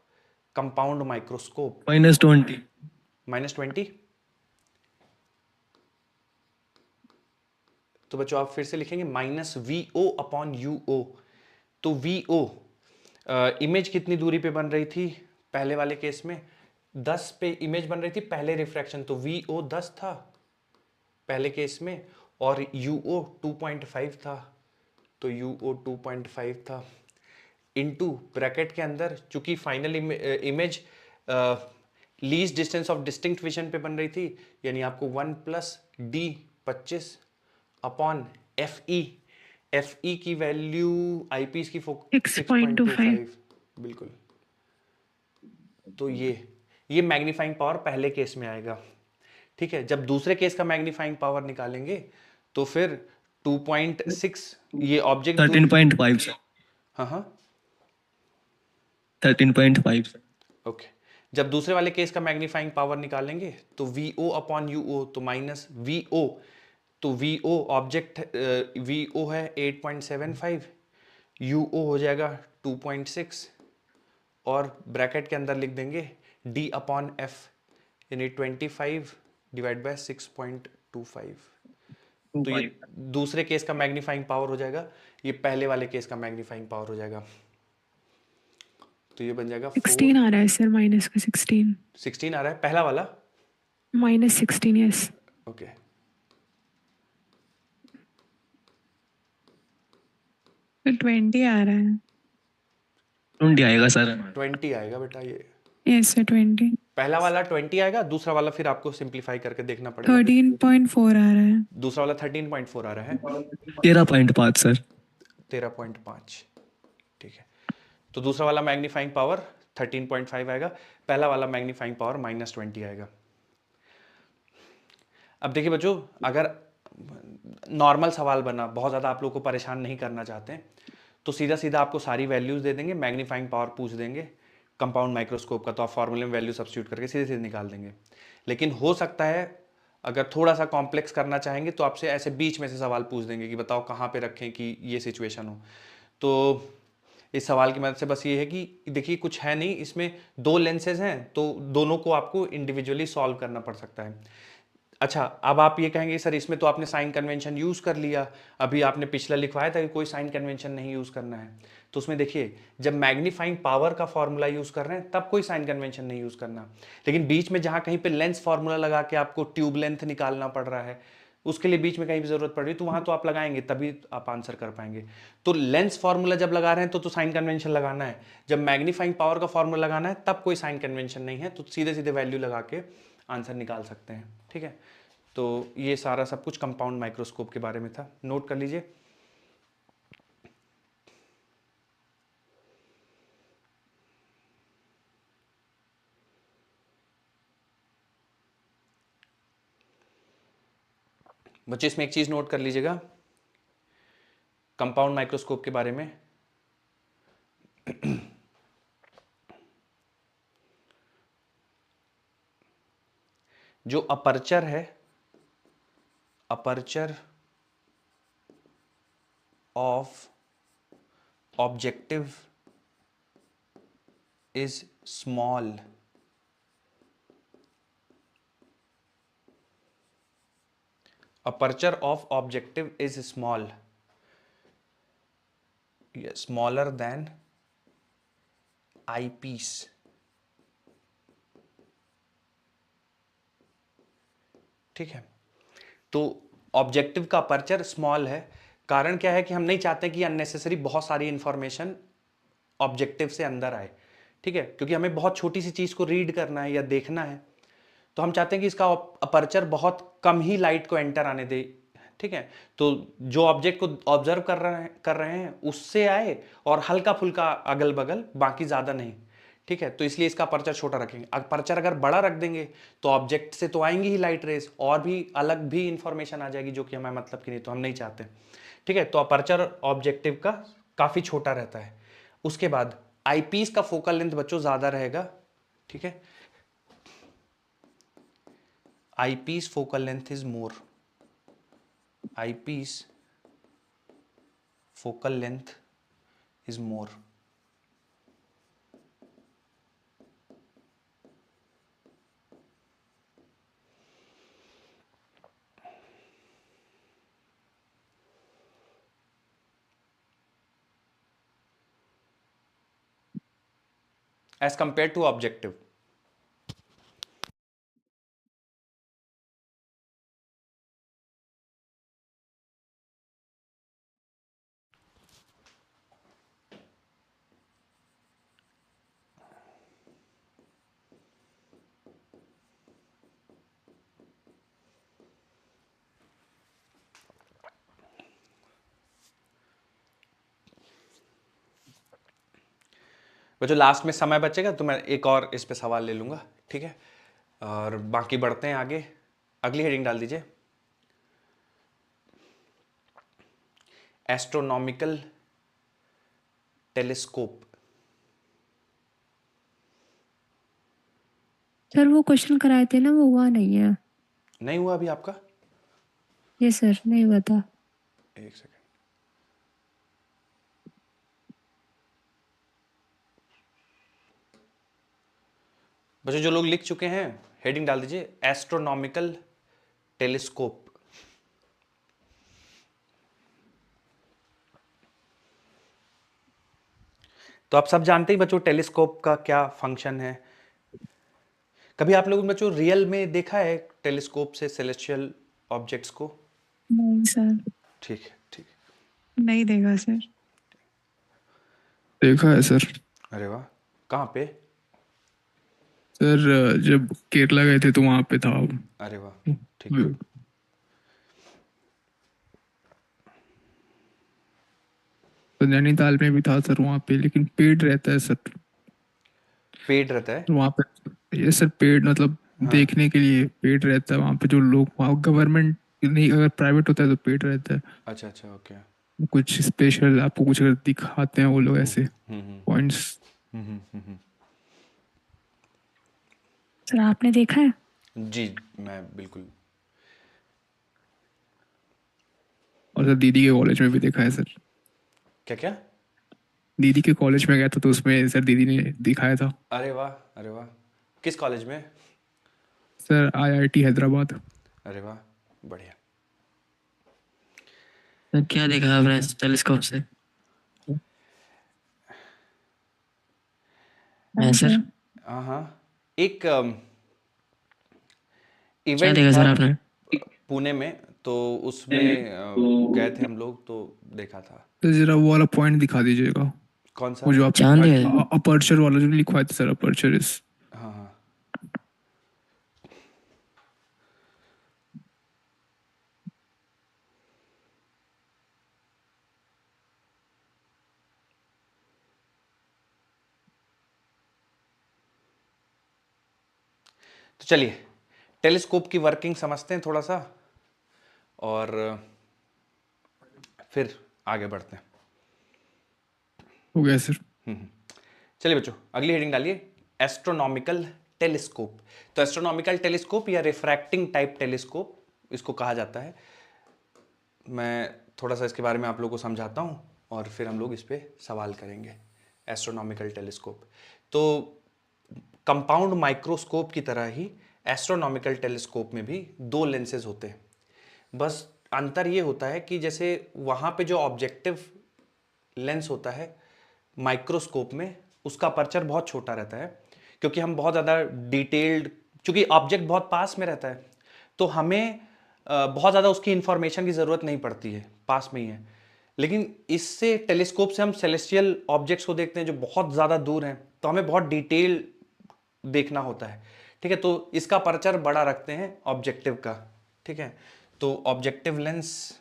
compound microscope -20 -20। तो बच्चों आप फिर से लिखेंगे -VO अपॉन UO। तो VO इमेज कितनी दूरी पे बन रही थी पहले वाले केस में, 10 पे इमेज बन रही थी पहले रिफ्रैक्शन, तो VO 10 था पहले केस में, और UO 2.5 था, तो UO 2.5 था, इनटू ब्रैकेट के अंदर चूंकि final image least distance of distinct vision पे बन रही थी, यानी आपको 1 प्लस D 25 अपॉन FE की वैल्यू आईपीस की 6.25। 6.25, बिल्कुल। तो ये मैग्नीफाइंग पावर पहले केस में आएगा, ठीक है। जब दूसरे केस का मैग्नीफाइंग पावर निकालेंगे तो फिर 2.6 ये ऑब्जेक्ट 13.5 सर। हाँ हाँ 13.5 सर। ओके। जब दूसरे वाले केस का मैग्नीफाइंग पावर निकालेंगे तो VO अपॉन UO, तो माइनस VO, तो VO ऑब्जेक्ट VO है 8.75, UO हो जाएगा 2.6, और ब्रैकेट के अंदर लिख देंगे D अपॉन F, यानी 25 डिवाइड बाय 6.25। तो ये दूसरे केस का मैग्नीफाइंग पावर हो जाएगा, ये पहले वाले केस का मैग्नीफाइंग पावर हो जाएगा, तो ये बन जाएगा 16 आ रहा है सर, माइनस का 16। 16 आ रहा है पहला वाला, -16 यस। ओके। तो 20 आ रहा है। 20 आएगा सर। 20 आएगा बेटा, ये यस सर 20। पहला वाला 20 आएगा, दूसरा वाला फिर आपको सिंप्लीफाई करके देखना पड़ेगा। 13.4 आ रहा है। दूसरा वाला 13.4 आ रहा है, 13.5 सर। 13.5, ठीक है। तो दूसरा वाला मैग्नीफाइंग पावर 13.5 आएगा, पहला वाला मैग्नीफाइंग पावर -20 आएगा। अब देखिए बच्चों, अगर नॉर्मल सवाल बना, बहुत ज़्यादा आप लोग को परेशान नहीं करना चाहते हैं, तो सीधा सीधा आपको सारी वैल्यूज दे देंगे, मैग्नीफाइंग पावर पूछ देंगे कंपाउंड माइक्रोस्कोप का, तो आप फॉर्मूले में वैल्यू सब्स्टिट्यूट करके सीधे सीधे निकाल देंगे। लेकिन हो सकता है अगर थोड़ा सा कॉम्प्लेक्स करना चाहेंगे तो आपसे ऐसे बीच में से सवाल पूछ देंगे कि बताओ कहाँ पे रखें कि ये सिचुएशन हो। तो इस सवाल की मदद से बस ये है कि देखिए कुछ है नहीं, इसमें दो लेंसेज हैं तो दोनों को आपको इंडिविजुअली सॉल्व करना पड़ सकता है। अच्छा, अब आप ये कहेंगे सर इसमें तो आपने साइन कन्वेंशन यूज कर लिया, अभी आपने पिछला लिखवाया था कि कोई साइन कन्वेंशन नहीं यूज करना है। तो उसमें देखिए जब मैग्नीफाइंग पावर का फॉर्मूला यूज कर रहे हैं तब कोई साइन कन्वेंशन नहीं यूज करना, लेकिन बीच में जहां कहीं पे लेंस फॉर्मूला लगा के आपको ट्यूब लेंथ निकालना पड़ रहा है, उसके लिए बीच में कहीं भी जरूरत पड़ रही है तो वहां तो आप लगाएंगे तभी आप आंसर कर पाएंगे। तो लेंस फॉर्मूला जब लगा रहे हैं तो साइन कन्वेंशन लगाना है, जब मैग्नीफाइंग पावर का फॉर्मूला लगाना है तब कोई साइन कन्वेंशन नहीं है, तो सीधे सीधे वैल्यू लगा के आंसर निकाल सकते हैं, ठीक है। तो ये सारा सब कुछ कंपाउंड माइक्रोस्कोप के बारे में था, नोट कर लीजिए। बच्चे इसमें एक चीज नोट कर लीजिएगा कंपाउंड माइक्रोस्कोप के बारे में, जो अपर्चर है, aperture of objective is small, aperture of objective is small, smaller than eyepiece, ठीक है। तो ऑब्जेक्टिव का अपर्चर स्मॉल है, कारण क्या है कि हम नहीं चाहते कि अननेसेसरी बहुत सारी इंफॉर्मेशन ऑब्जेक्टिव से अंदर आए, ठीक है, क्योंकि हमें बहुत छोटी सी चीज को रीड करना है या देखना है, तो हम चाहते हैं कि इसका अपर्चर बहुत कम ही लाइट को एंटर आने दे, ठीक है। तो जो ऑब्जेक्ट को ऑब्जर्व कर रहे हैं उससे आए और हल्का फुल्का अगल बगल, बाकी ज्यादा नहीं, ठीक है। तो इसलिए इसका अपर्चर छोटा रखेंगे। अपर्चर अगर बड़ा रख देंगे तो ऑब्जेक्ट से तो आएंगी ही लाइट रेस, और भी अलग भी इंफॉर्मेशन आ जाएगी जो कि हमें मतलब की नहीं, तो हम नहीं चाहते, ठीक है। तो अपर्चर ऑब्जेक्टिव का काफी छोटा रहता है। उसके बाद आईपीस का फोकल लेंथ बच्चों ज्यादा रहेगा, ठीक है। eyepiece focal length is more, eyepiece focal length is more, as compared to objective, बच्चों लास्ट में समय बचेगा तो मैं एक और इस पे सवाल ले लूंगा, ठीक है, और बाकी बढ़ते हैं आगे। अगली हेडिंग डाल दीजिए, एस्ट्रोनॉमिकल टेलीस्कोप। सर वो क्वेश्चन कराए थे ना, वो हुआ नहीं है। नहीं हुआ अभी आपका? ये सर नहीं हुआ था। एक सेकेंड, बच्चों जो लोग लिख चुके हैं हेडिंग डाल दीजिए, एस्ट्रोनॉमिकल टेलीस्कोप। तो आप सब जानते ही बच्चों टेलीस्कोप का क्या फंक्शन है। कभी आप लोगों ने बच्चों रियल में देखा है टेलीस्कोप से सेलेस्टियल ऑब्जेक्ट्स को? नहीं सर, ठीक है, ठीक है, नहीं देगा सर। देखा है सर। अरे वाह, कहाँ पे? सर जब केरला गए थे तो वहाँ पे था। अरे वाह, ठीक है। तो नैनीताल में भी था सर वहाँ पे, लेकिन पेड रहता है सर पेड रहता है? वहाँ पे। ये सर पेड मतलब देखने के लिए पेड रहता है वहाँ पे। जो लोग वहाँ गवर्नमेंट नहीं, अगर प्राइवेट होता है तो पेड रहता है। अच्छा अच्छा, ओके। कुछ स्पेशल आपको कुछ अगर दिखाते हैं वो लोग ऐसे पॉइंट्स। सर आपने देखा है? जी मैं बिल्कुल। और सर दीदी के कॉलेज में भी देखा है सर। क्या क्या? दीदी के कॉलेज में गया था तो उसमें सर दीदी ने दिखाया था। अरे वाह, अरे वाह, किस कॉलेज में? Sir IIT Hyderabad. अरे वाह, बढ़िया। सर क्या देखा आपने टेलीस्कोप से? हाँ सर, हाँ हाँ, एक क्या इवेंट देखा था सर आपने? पुणे में, तो उसमें गए थे हम लोग तो देखा था। तो जरा वो वाला पॉइंट दिखा दीजिएगा, कौन सा? वो जो आप चांद है? अपर्चर वाला जो लिखवाए थे सर, अपर्चर इज। हाँ हाँ, तो चलिए टेलीस्कोप की वर्किंग समझते हैं थोड़ा सा और फिर आगे बढ़ते हैं। हो गया सर। चलिए बच्चों अगली हेडिंग डालिए, एस्ट्रोनॉमिकल टेलीस्कोप। तो एस्ट्रोनॉमिकल टेलीस्कोप या रिफ्रैक्टिंग टाइप टेलीस्कोप इसको कहा जाता है। मैं थोड़ा सा इसके बारे में आप लोगों को समझाता हूँ और फिर हम लोग इस पे सवाल करेंगे। एस्ट्रोनॉमिकल टेलीस्कोप तो कंपाउंड माइक्रोस्कोप की तरह ही एस्ट्रोनॉमिकल टेलीस्कोप में भी दो लेंसेज होते हैं। बस अंतर ये होता है कि जैसे वहाँ पे जो ऑब्जेक्टिव लेंस होता है माइक्रोस्कोप में, उसका अपर्चर बहुत छोटा रहता है, क्योंकि हम बहुत ज़्यादा डिटेल्ड, चूंकि ऑब्जेक्ट बहुत पास में रहता है तो हमें बहुत ज़्यादा उसकी इंफॉर्मेशन की ज़रूरत नहीं पड़ती है, पास में ही है। लेकिन इससे टेलीस्कोप से हम सेलेस्टियल ऑब्जेक्ट्स को देखते हैं जो बहुत ज़्यादा दूर हैं, तो हमें बहुत डिटेल देखना होता है, ठीक है। तो इसका अपर्चर बड़ा रखते हैं ऑब्जेक्टिव का, ठीक है। तो ऑब्जेक्टिव लेंस,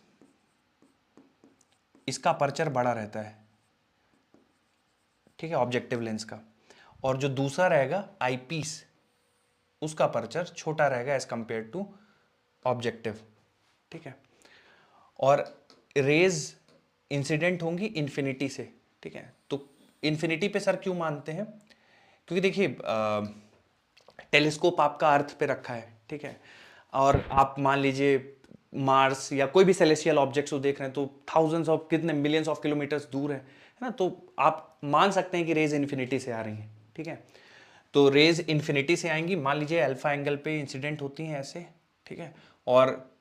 इसका अपर्चर बड़ा रहता है, ठीक है, ऑब्जेक्टिव लेंस का। और जो दूसरा रहेगा आईपीस, उसका अपर्चर छोटा रहेगा एज कंपेयर टू ऑब्जेक्टिव, ठीक है। और रेज इंसिडेंट होंगी इन्फिनिटी से, ठीक है। तो इन्फिनिटी पे सर क्यों मानते हैं? क्योंकि देखिए टेलीस्कोप आपका अर्थ पे रखा है, ठीक है, और आप मान लीजिए मार्स या कोई भी सेलेस्टियल ऑब्जेक्ट्स को देख रहे हैं तो थाउजेंड्स ऑफ, कितने मिलियंस ऑफ किलोमीटर्स दूर है ना, तो आप मान सकते हैं कि रेज इन्फिनिटी से आ रही हैं, ठीक है। तो रेज इन्फिनिटी से आएंगी, मान लीजिए अल्फा एंगल पे इंसिडेंट होती हैं ऐसे, ठीक है, और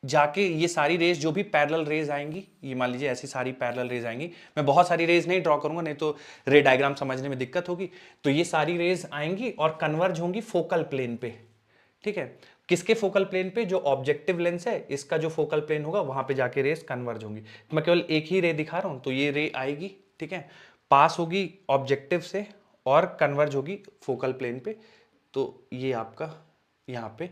जाके ये सारी रेज जो भी पैरेलल रेज आएंगी, ये मान लीजिए ऐसी सारी पैरेलल रेज आएंगी, मैं बहुत सारी रेज नहीं ड्रॉ करूंगा नहीं तो रे डायग्राम समझने में दिक्कत होगी। तो ये सारी रेज आएंगी और कन्वर्ज होंगी फोकल प्लेन पे, ठीक है। किसके फोकल प्लेन पे? जो ऑब्जेक्टिव लेंस है इसका जो फोकल प्लेन होगा वहां पे जाके रेज कन्वर्ज होंगी। तो मैं केवल एक ही रे दिखा रहा हूं, तो ये रे आएगी, ठीक है, पास होगी ऑब्जेक्टिव से और कन्वर्ज होगी फोकल प्लेन पे। तो ये आपका यहाँ पे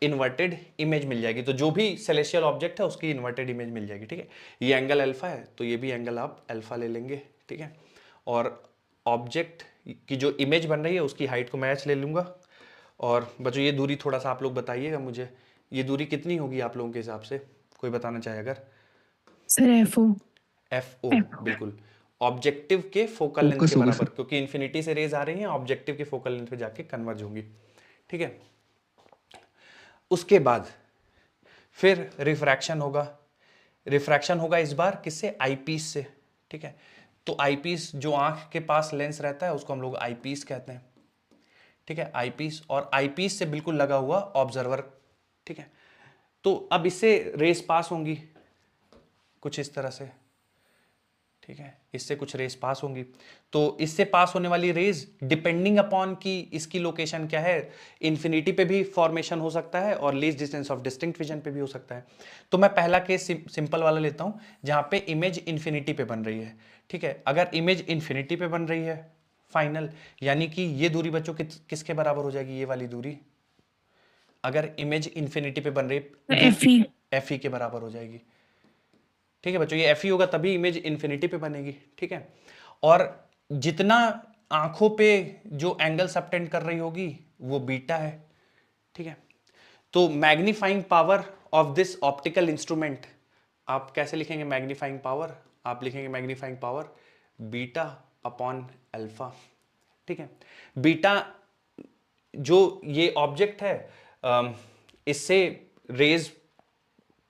इन्वर्टेड इमेज मिल जाएगी। तो जो भी सेलेस्टियल ऑब्जेक्ट है उसकी इन्वर्टेड इमेज मिल जाएगी, ठीक है। ये एंगल अल्फा है तो ये भी एंगल आप अल्फा ले लेंगे, ठीक है। और ऑब्जेक्ट की जो इमेज बन रही है उसकी हाइट को मैं h ले लूँगा। और बच्चों ये दूरी थोड़ा सा आप लोग बताइएगा मुझे, ये दूरी कितनी होगी आप लोगों के हिसाब से, कोई बताना चाहे अगर। Sir FO। FO बिल्कुल ऑब्जेक्टिव के फोकल लेंथ फोकस के होगा बराबर, सर। क्योंकि इन्फिनिटी से रेज आ रही हैं, ऑब्जेक्टिव के फोकल लेंथ पे जाके कन्वर्ज होंगी। ठीक है, उसके बाद फिर रिफ्रैक्शन होगा। रिफ्रैक्शन होगा इस बार किससे, आईपीस से। ठीक है, तो आईपीस जो आंख के पास लेंस रहता है उसको हम लोग आईपीस कहते हैं। ठीक है, आईपीस, और आईपीस से बिल्कुल लगा हुआ ऑब्जर्वर। ठीक है, तो अब इससे रेस पास होंगी कुछ इस तरह से। ठीक है, इससे कुछ रेस पास होंगी, तो इससे पास होने वाली रेज डिपेंडिंग अपॉन कि इसकी लोकेशन क्या है, इन्फिनिटी पे भी फॉर्मेशन हो सकता है और least distance of distinct vision पे भी हो सकता है। तो मैं पहला केस सिंपल वाला लेता हूं जहां पे इमेज इन्फिनिटी पे बन रही है। ठीक है, अगर इमेज इन्फिनिटी पे बन रही है फाइनल, यानी कि ये दूरी बच्चों किसके बराबर हो जाएगी, ये वाली दूरी, अगर इमेज इन्फिनिटी पे बन रही है FE। FE के बराबर हो जाएगी। ठीक है बच्चों, ये FE होगा तभी इमेज इन्फिनिटी पे बनेगी। ठीक है, और जितना आंखों पे जो एंगल सबटेंड कर रही होगी वो बीटा है। ठीक है, तो magnifying power of this optical instrument आप कैसे लिखेंगे, मैग्नीफाइंग पावर आप लिखेंगे magnifying power beta upon alpha. ठीक है, बीटा जो ये ऑब्जेक्ट है इससे रेज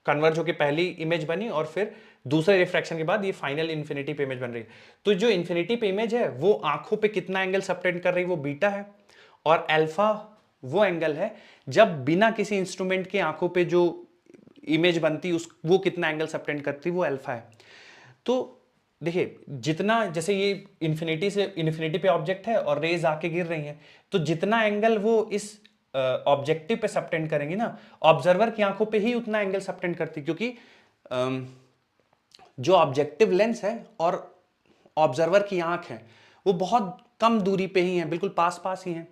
कन्वर्ज होकर पहली इमेज बनी और फिर दूसरे रिफ्रैक्शन के बाद ये फाइनल इन्फिनिटी पे इमेज बन रही है। तो जो इन्फिनिटी पे इमेज है वो आंखों पे कितना एंगल सबटेंड कर रही है, वो बीटा है, और अल्फा वो एंगल है जब बिना किसी इंस्ट्रूमेंट के आंखों पे जो इमेज बनती उस वो कितना एंगल सबटेंड करती वो अल्फा है। तो देखिए जितना, जैसे ये इन्फिनिटी पे ऑब्जेक्ट है और रेज आके गिर रही हैं, तो जितना एंगल वो इस ऑब्जेक्टिव पे सबटेंड करेंगी ना, ऑब्जर्वर की आंखों पे ही उतना एंगल सबटेंड करती, क्योंकि जो ऑब्जेक्टिव लेंस है और ऑब्जर्वर की आंख है वो बहुत कम दूरी पे ही है, बिल्कुल पास पास ही है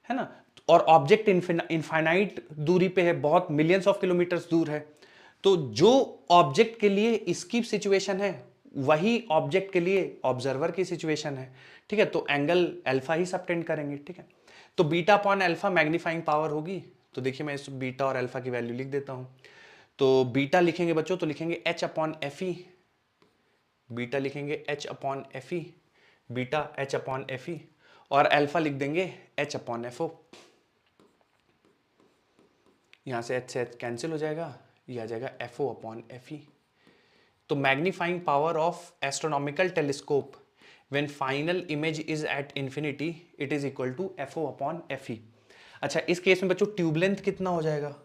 ना, और ऑब्जेक्ट इनफाइनाइट दूरी पे है, बहुत मिलियंस ऑफ किलोमीटर्स दूर है। तो जो ऑब्जेक्ट के लिए इसकी सिचुएशन है वही ऑब्जेक्ट के लिए ऑब्जर्वर की सिचुएशन है। ठीक है, तो एंगल अल्फा ही सबटेंड करेंगे। ठीक है, तो beta upon alpha magnifying power होगी। तो देखिए मैं इस बीटा और अल्फा की वैल्यू लिख देता हूं। तो बीटा लिखेंगे बच्चों तो लिखेंगे h अपॉन एफ ई, बीटा लिखेंगे h अपॉन एफ ई, beta h upon F E, और अल्फा लिख देंगे h अपॉन एफ ओ। यहां से h से h कैंसिल हो जाएगा, ये आ जाएगा F O upon F E. तो magnifying power of astronomical telescope when final image is at infinity it is equal to F O upon F E. अच्छा, इस केस में बच्चों ट्यूब लेंथ कितना हो जाएगा,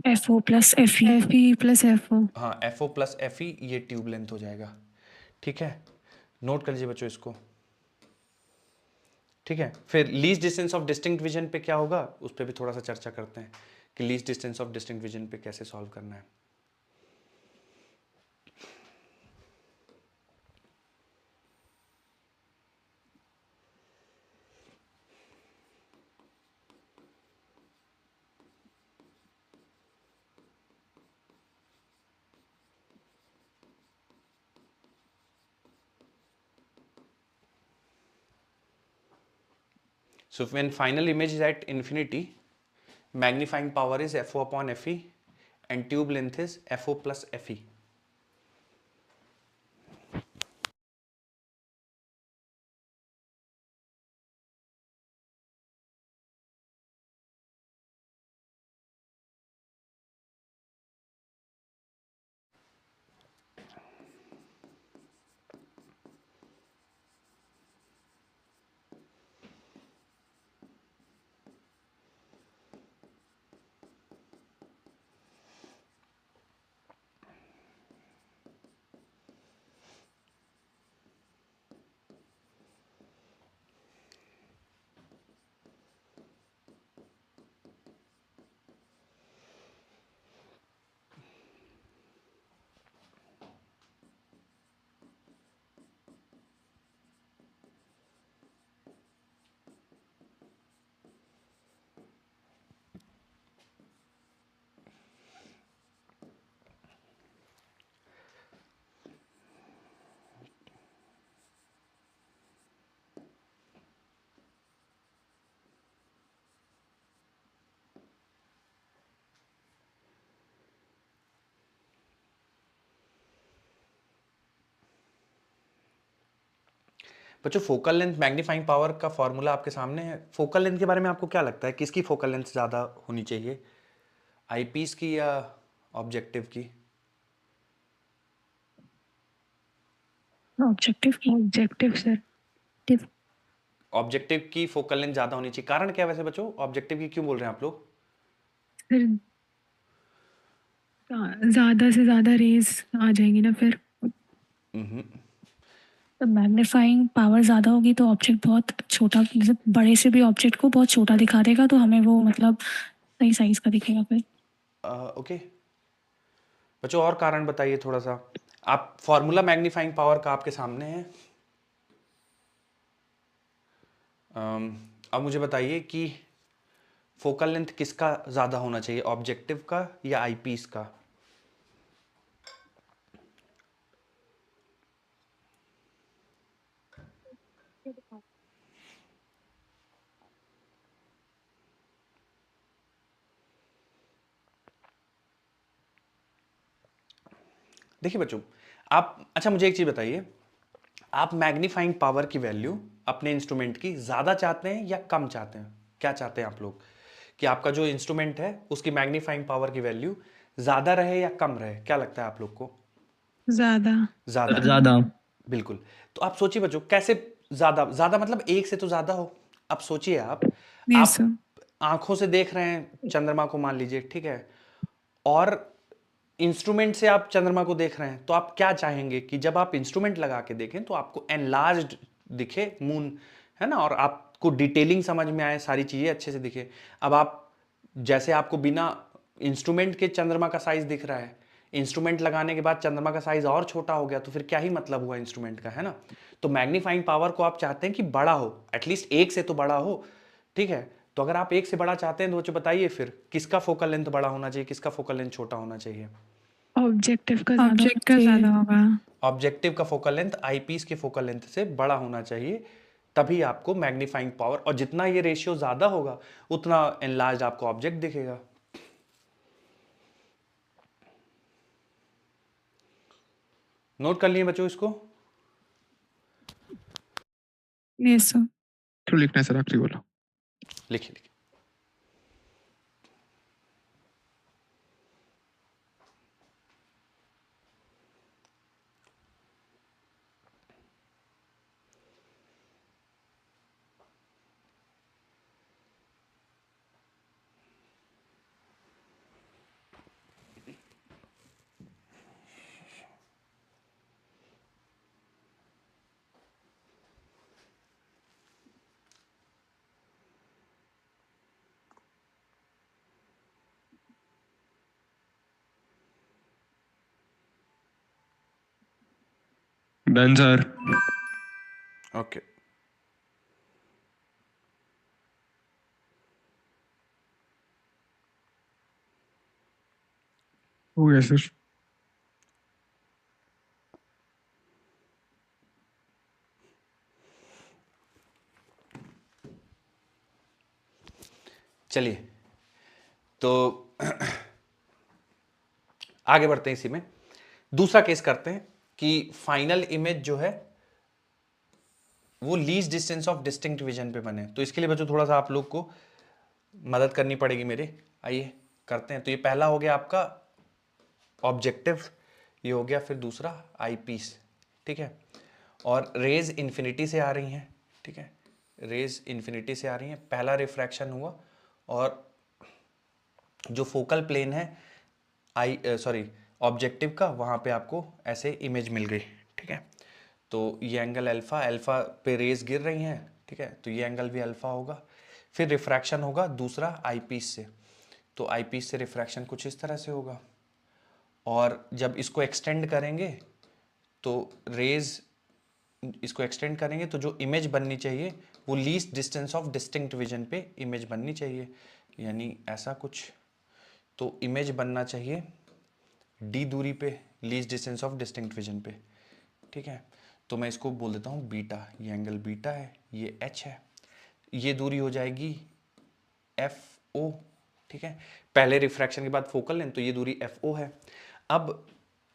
FO plus FE। FE plus FO। हाँ F O plus F E, ये tube length हो जाएगा। ठीक है, नोट कर लीजिए बच्चों इसको। ठीक है, फिर least distance of distinct vision पे क्या होगा उस पर भी थोड़ा सा चर्चा करते हैं कि least distance of distinct vision पे कैसे सॉल्व करना है। So when final image is at infinity, magnifying power is FO upon FE and tube length is FO plus FE. बच्चों फोकल लेंथ मैग्नीफाइंग पावर का फॉर्मूला आपके सामने है। Focal length के बारे में आपको क्या लगता है, किसकी फोकल लेंथ ज़्यादा होनी चाहिए, आईपीस की या ऑब्जेक्टिव की? Objective sir. टिप ऑब्जेक्टिव की फोकल लेंथ ज़्यादा होनी चाहिए, कारण क्या है वैसे बच्चों, ऑब्जेक्टिव की क्यों बोल रहे हैं आप लोग? फिर ज्यादा से ज्यादा रेज आ जाएंगी ना, फिर तो मैग्नीफाइंग पावर ज़्यादा होगी तो ऑब्जेक्ट बहुत छोटा, मतलब बड़े से भी ऑब्जेक्ट को बहुत छोटा दिखा देगा, तो हमें वो मतलब सही साइज का दिखेगा फिर। ओके बच्चों, और कारण बताइए थोड़ा सा। आप फॉर्मूला मैग्नीफाइंग पावर का आपके सामने है। अब मुझे बताइए कि फोकल लेंथ किसका ज़्यादा होना चाहिए, ऑब्जेक्टिव का या आईपीस का? देखिए बच्चों, आप अच्छा मुझे एक चीज़ बताइए, आप मैग्नीफाइंग पावर की वैल्यू अपने इंस्ट्रूमेंट की ज़्यादा चाहते हैं या कम चाहते हैं? क्या चाहते हैं आप लोग कि आपका जो इंस्ट्रूमेंट है उसकी मैग्नीफाइंग पावर की वैल्यू ज़्यादा रहे या कम रहे? क्या लगता है आप लोग को? ज़्यादा। ज़्यादा। ज्यादा। बिल्कुल। तो आप सोचिए बच्चों, कैसे ज़्यादा? ज़्यादा मतलब एक से तो ज़्यादा हो। अब सोचिए यस आप सर। आंखों से देख रहे हैं चंद्रमा को, मान लीजिए, ठीक है, और इंस्ट्रूमेंट से आप चंद्रमा को देख रहे हैं, तो आप क्या चाहेंगे कि जब आप इंस्ट्रूमेंट लगा के देखें तो आपको एनलार्ज्ड दिखे मून, है ना, और आपको डिटेलिंग समझ में आए, सारी चीज़ें अच्छे से दिखे। अब आप जैसे आपको बिना इंस्ट्रूमेंट के चंद्रमा का साइज दिख रहा है, इंस्ट्रूमेंट लगाने के बाद चंद्रमा का साइज और छोटा हो गया, तो फिर क्या ही मतलब हुआ इंस्ट्रूमेंट का, है ना? तो मैग्नीफाइंग पावर को आप चाहते हैं कि बड़ा हो, एटलीस्ट एक से तो बड़ा हो, ठीक है? तो अगर आप एक से बड़ा चाहते हैं तो बच्चों बताइए फिर किसका फोकल लेंथ बड़ा होना चाहिए, किसका फोकल लेंथ छोटा होना चाहिए? ऑब्जेक्टिव का ज़्यादा होगा। ऑब्जेक्टिव का फोकल लेंथ आईपीस के फोकल लेंथ से बड़ा होना चाहिए, तभी आपको मैग्नीफाइंग पावर, और जितना ये रेशियो ज्यादा होगा उतना एनलार्ज आपको ऑब्जेक्ट दिखेगा। नोट कर लिए बच्चों इसको? Yes sir. तो लिखना है सर, आखिरी बोला। लिखिए लिखिए। Done sir. ओके हो गया सर। चलिए, तो आगे बढ़ते हैं, इसी में दूसरा केस करते हैं कि फाइनल इमेज जो है वो least distance of distinct vision पे बने। तो इसके लिए बच्चों थोड़ा सा आप लोग को मदद करनी पड़ेगी मेरे। आइए करते हैं। तो ये पहला हो गया आपका ऑब्जेक्टिव, ये हो गया, फिर दूसरा आईपीस, ठीक है, और रेज इन्फिनिटी से आ रही हैं, ठीक है, रेज इन्फिनिटी से आ रही हैं, पहला रिफ्रैक्शन हुआ, और जो फोकल प्लेन है ऑब्जेक्टिव का, वहाँ पे आपको ऐसे इमेज मिल गई, ठीक है। तो ये एंगल अल्फा, अल्फा पे रेज गिर रही हैं, ठीक है, तो ये एंगल भी अल्फा होगा। फिर रिफ्रैक्शन होगा दूसरा आईपीस से, तो आईपीस से रिफ्रैक्शन कुछ इस तरह से होगा, और जब इसको एक्सटेंड करेंगे तो रेज, इसको एक्सटेंड करेंगे तो जो इमेज बननी चाहिए वो least distance of distinct vision पे इमेज बननी चाहिए, यानी ऐसा कुछ। तो इमेज बनना चाहिए डी दूरी पे, least distance of distinct vision पे, ठीक है। तो मैं इसको बोल देता हूँ बीटा, ये एंगल बीटा है, ये एच है, ये दूरी हो जाएगी एफ ओ, ठीक है। पहले रिफ्रैक्शन के बाद फोकल लेंथ, तो ये दूरी एफ ओ है। अब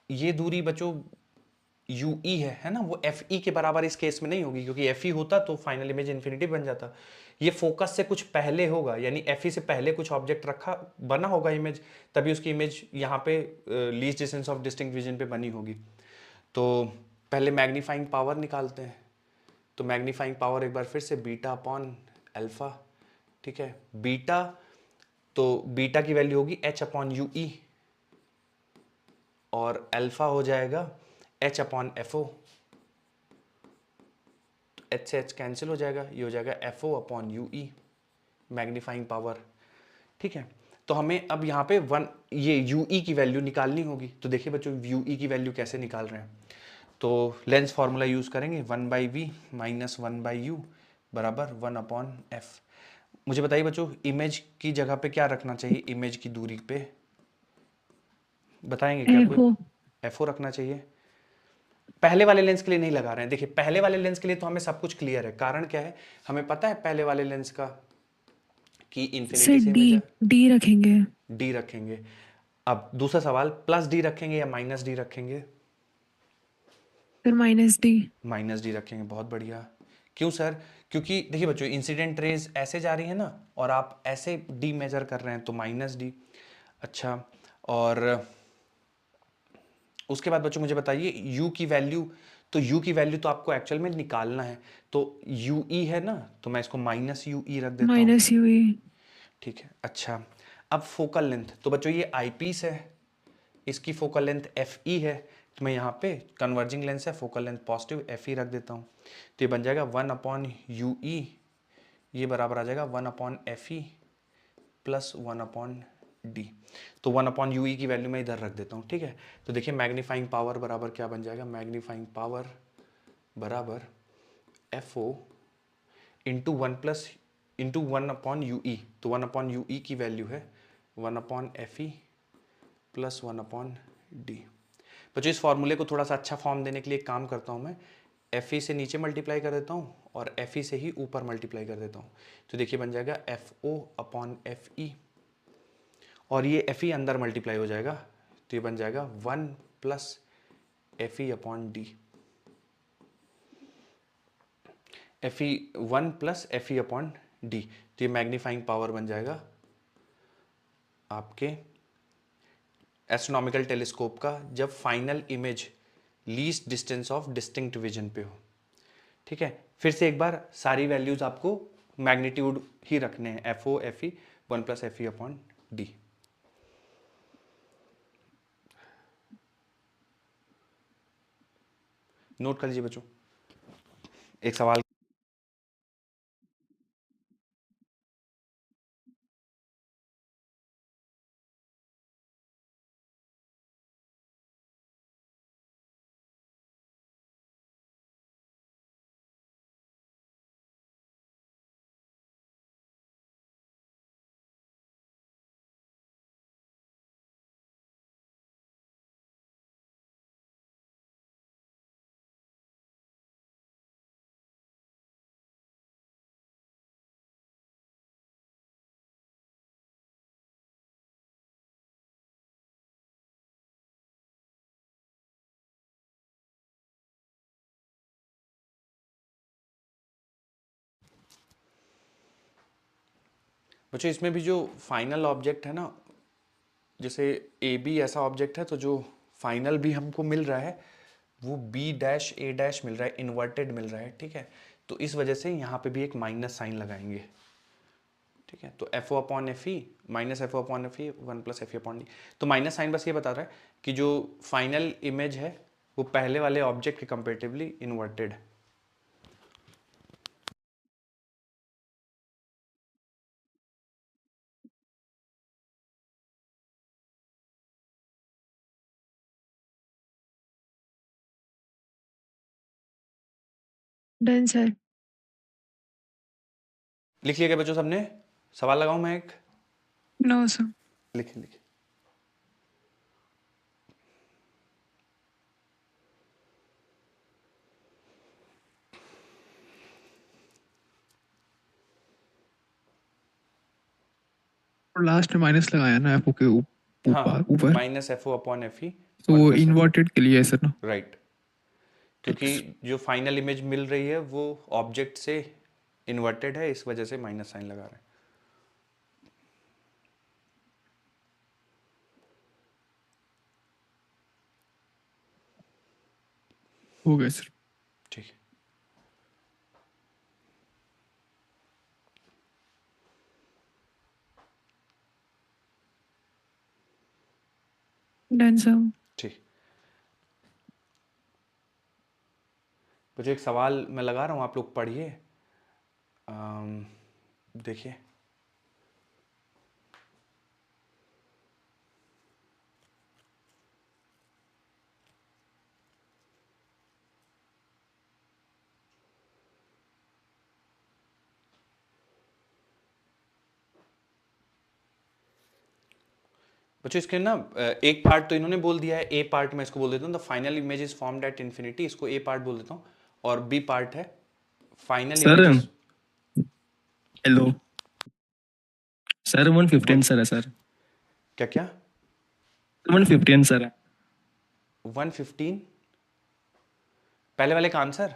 ये दूरी बच्चों यू ई है ना, वो एफ ई के बराबर इस केस में नहीं होगी, क्योंकि एफ ई होता तो फाइनल इमेज इन्फिनिटी बन जाता। ये फोकस से कुछ पहले होगा, यानी एफ ई से पहले कुछ ऑब्जेक्ट रखा बना होगा इमेज, तभी उसकी इमेज यहाँ पे least distance of distinct vision पे बनी होगी। तो पहले मैग्नीफाइंग पावर निकालते हैं। तो मैग्नीफाइंग पावर एक बार फिर से बीटा अपॉन अल्फा, ठीक है। बीटा, तो बीटा की वैल्यू होगी एच अपॉन यू ई, और अल्फा हो जाएगा H upon F O. H से एच कैंसिल हो जाएगा, ये हो जाएगा F O upon U E magnifying power, ठीक है। तो हमें अब यहाँ पे ये यू ई की वैल्यू निकालनी होगी। तो देखिए बच्चों, यू ई की वैल्यू कैसे निकाल रहे हैं। तो लेंस फार्मूला यूज करेंगे, 1/v माइनस 1/u बराबर 1 अपॉन एफ। मुझे बताइए बच्चों, इमेज की जगह पे क्या रखना चाहिए, इमेज की दूरी पे बताएंगे क्या कोई? FO। एफ ओ रखना चाहिए। पहले वाले लेंस के लिए नहीं लगा रहे हैं। देखिए पहले वाले लेंस के लिए तो हमें सब कुछ क्लियर है। कारण क्या है, हमें पता है पहले वाले लेंस का कि सर इन्फिनिटी से डी इमेज है, डी रखेंगे। डी रखेंगे। अब दूसरा सवाल, प्लस डी रखेंगे या माइनस डी रखेंगे? फिर -D। माइनस डी रखेंगे, बहुत बढ़िया। क्यों सर? क्योंकि देखिए बच्चों, इंसिडेंट रेज ऐसे जा रही है ना, और आप ऐसे डी मेजर कर रहे हैं, तो माइनस डी। अच्छा, और उसके बाद बच्चों मुझे बताइए u की वैल्यू। तो u की वैल्यू तो आपको एक्चुअल में निकालना है, तो यू ई है ना, तो मैं इसको माइनस यू ई रख देता हूँ, -UE। ठीक है। अच्छा, अब फोकल लेंथ, तो बच्चों ये आई पीस है, इसकी फोकल लेंथ एफ ई है, तो मैं यहाँ पे कन्वर्जिंग लेंस है, focal length positive F E रख देता हूँ। तो ये बन जाएगा 1 अपॉन यू ई, ये बराबर आ जाएगा 1 upon F E plus 1 upon D. तो 1 अपॉन यू ई की वैल्यू मैं इधर रख देता हूँ, ठीक है। तो देखिए मैग्नीफाइंग पावर बराबर क्या बन जाएगा, मैग्नीफाइंग पावर बराबर F O into 1 upon U E. तो 1 अपॉन यू ई की वैल्यू है 1 upon F E plus 1 upon D. बच्चों इस फॉर्मूले को थोड़ा सा अच्छा फॉर्म देने के लिए एक काम करता हूँ, मैं एफ ई से नीचे मल्टीप्लाई कर देता हूँ और एफ ई से ही ऊपर मल्टीप्लाई कर देता हूँ। तो देखिए बन जाएगा F O upon F E, और ये एफ ई अंदर मल्टीप्लाई हो जाएगा, तो ये बन जाएगा 1 plus F E upon D. F E 1 plus F E upon D, तो ये मैग्नीफाइंग पावर बन जाएगा आपके एस्ट्रोनॉमिकल टेलीस्कोप का, जब final image least distance of distinct vision पे हो, ठीक है। फिर से एक बार सारी वैल्यूज आपको मैग्नीट्यूड ही रखने हैं, F O F E 1 plus F E upon D. Note कर लीजिए बच्चों, एक सवाल। बच्चों इसमें भी जो फाइनल ऑब्जेक्ट है ना, जैसे ए बी ऐसा ऑब्जेक्ट है, तो जो फाइनल भी हमको मिल रहा है वो बी डैश ए डैश मिल रहा है, इन्वर्टेड मिल रहा है, ठीक है। तो इस वजह से यहाँ पे भी एक माइनस साइन लगाएंगे, ठीक है। तो F O upon F E minus F O upon F E 1 plus F E upon D. तो माइनस साइन बस ये बता रहा है कि जो फाइनल इमेज है वो पहले वाले ऑब्जेक्ट के कंपेरेटिवली इन्वर्टेड है। Done sir. लिख लिया क्या बच्चों सबने? सवाल लगाऊं मैं एक? No sir. लिखे लिखे। और लास्ट में माइनस लगाया ना एफ ओ के हाँ, ऊपर ऊपर, minus F O upon F E तो वो इन्वर्टेड के लिए है सर ना। राइट। क्योंकि जो फाइनल इमेज मिल रही है वो ऑब्जेक्ट से इन्वर्टेड है, इस वजह से माइनस साइन लगा रहे हैं। हो गया सर। ठीक है, डन सर। ठीक। मुझे एक सवाल मैं लगा रहा हूँ, आप लोग पढ़िए। देखिए, बच्चों इसके ना एक पार्ट तो इन्होंने बोल दिया है, ए पार्ट मैं इसको बोल देता हूँ, the final image is formed at infinity, इसको ए पार्ट बोल देता हूँ। और बी पार्ट है final sir image. Hello sir 115 sir है सर क्या क्या 115 सर है 115 पहले वाले का आंसर?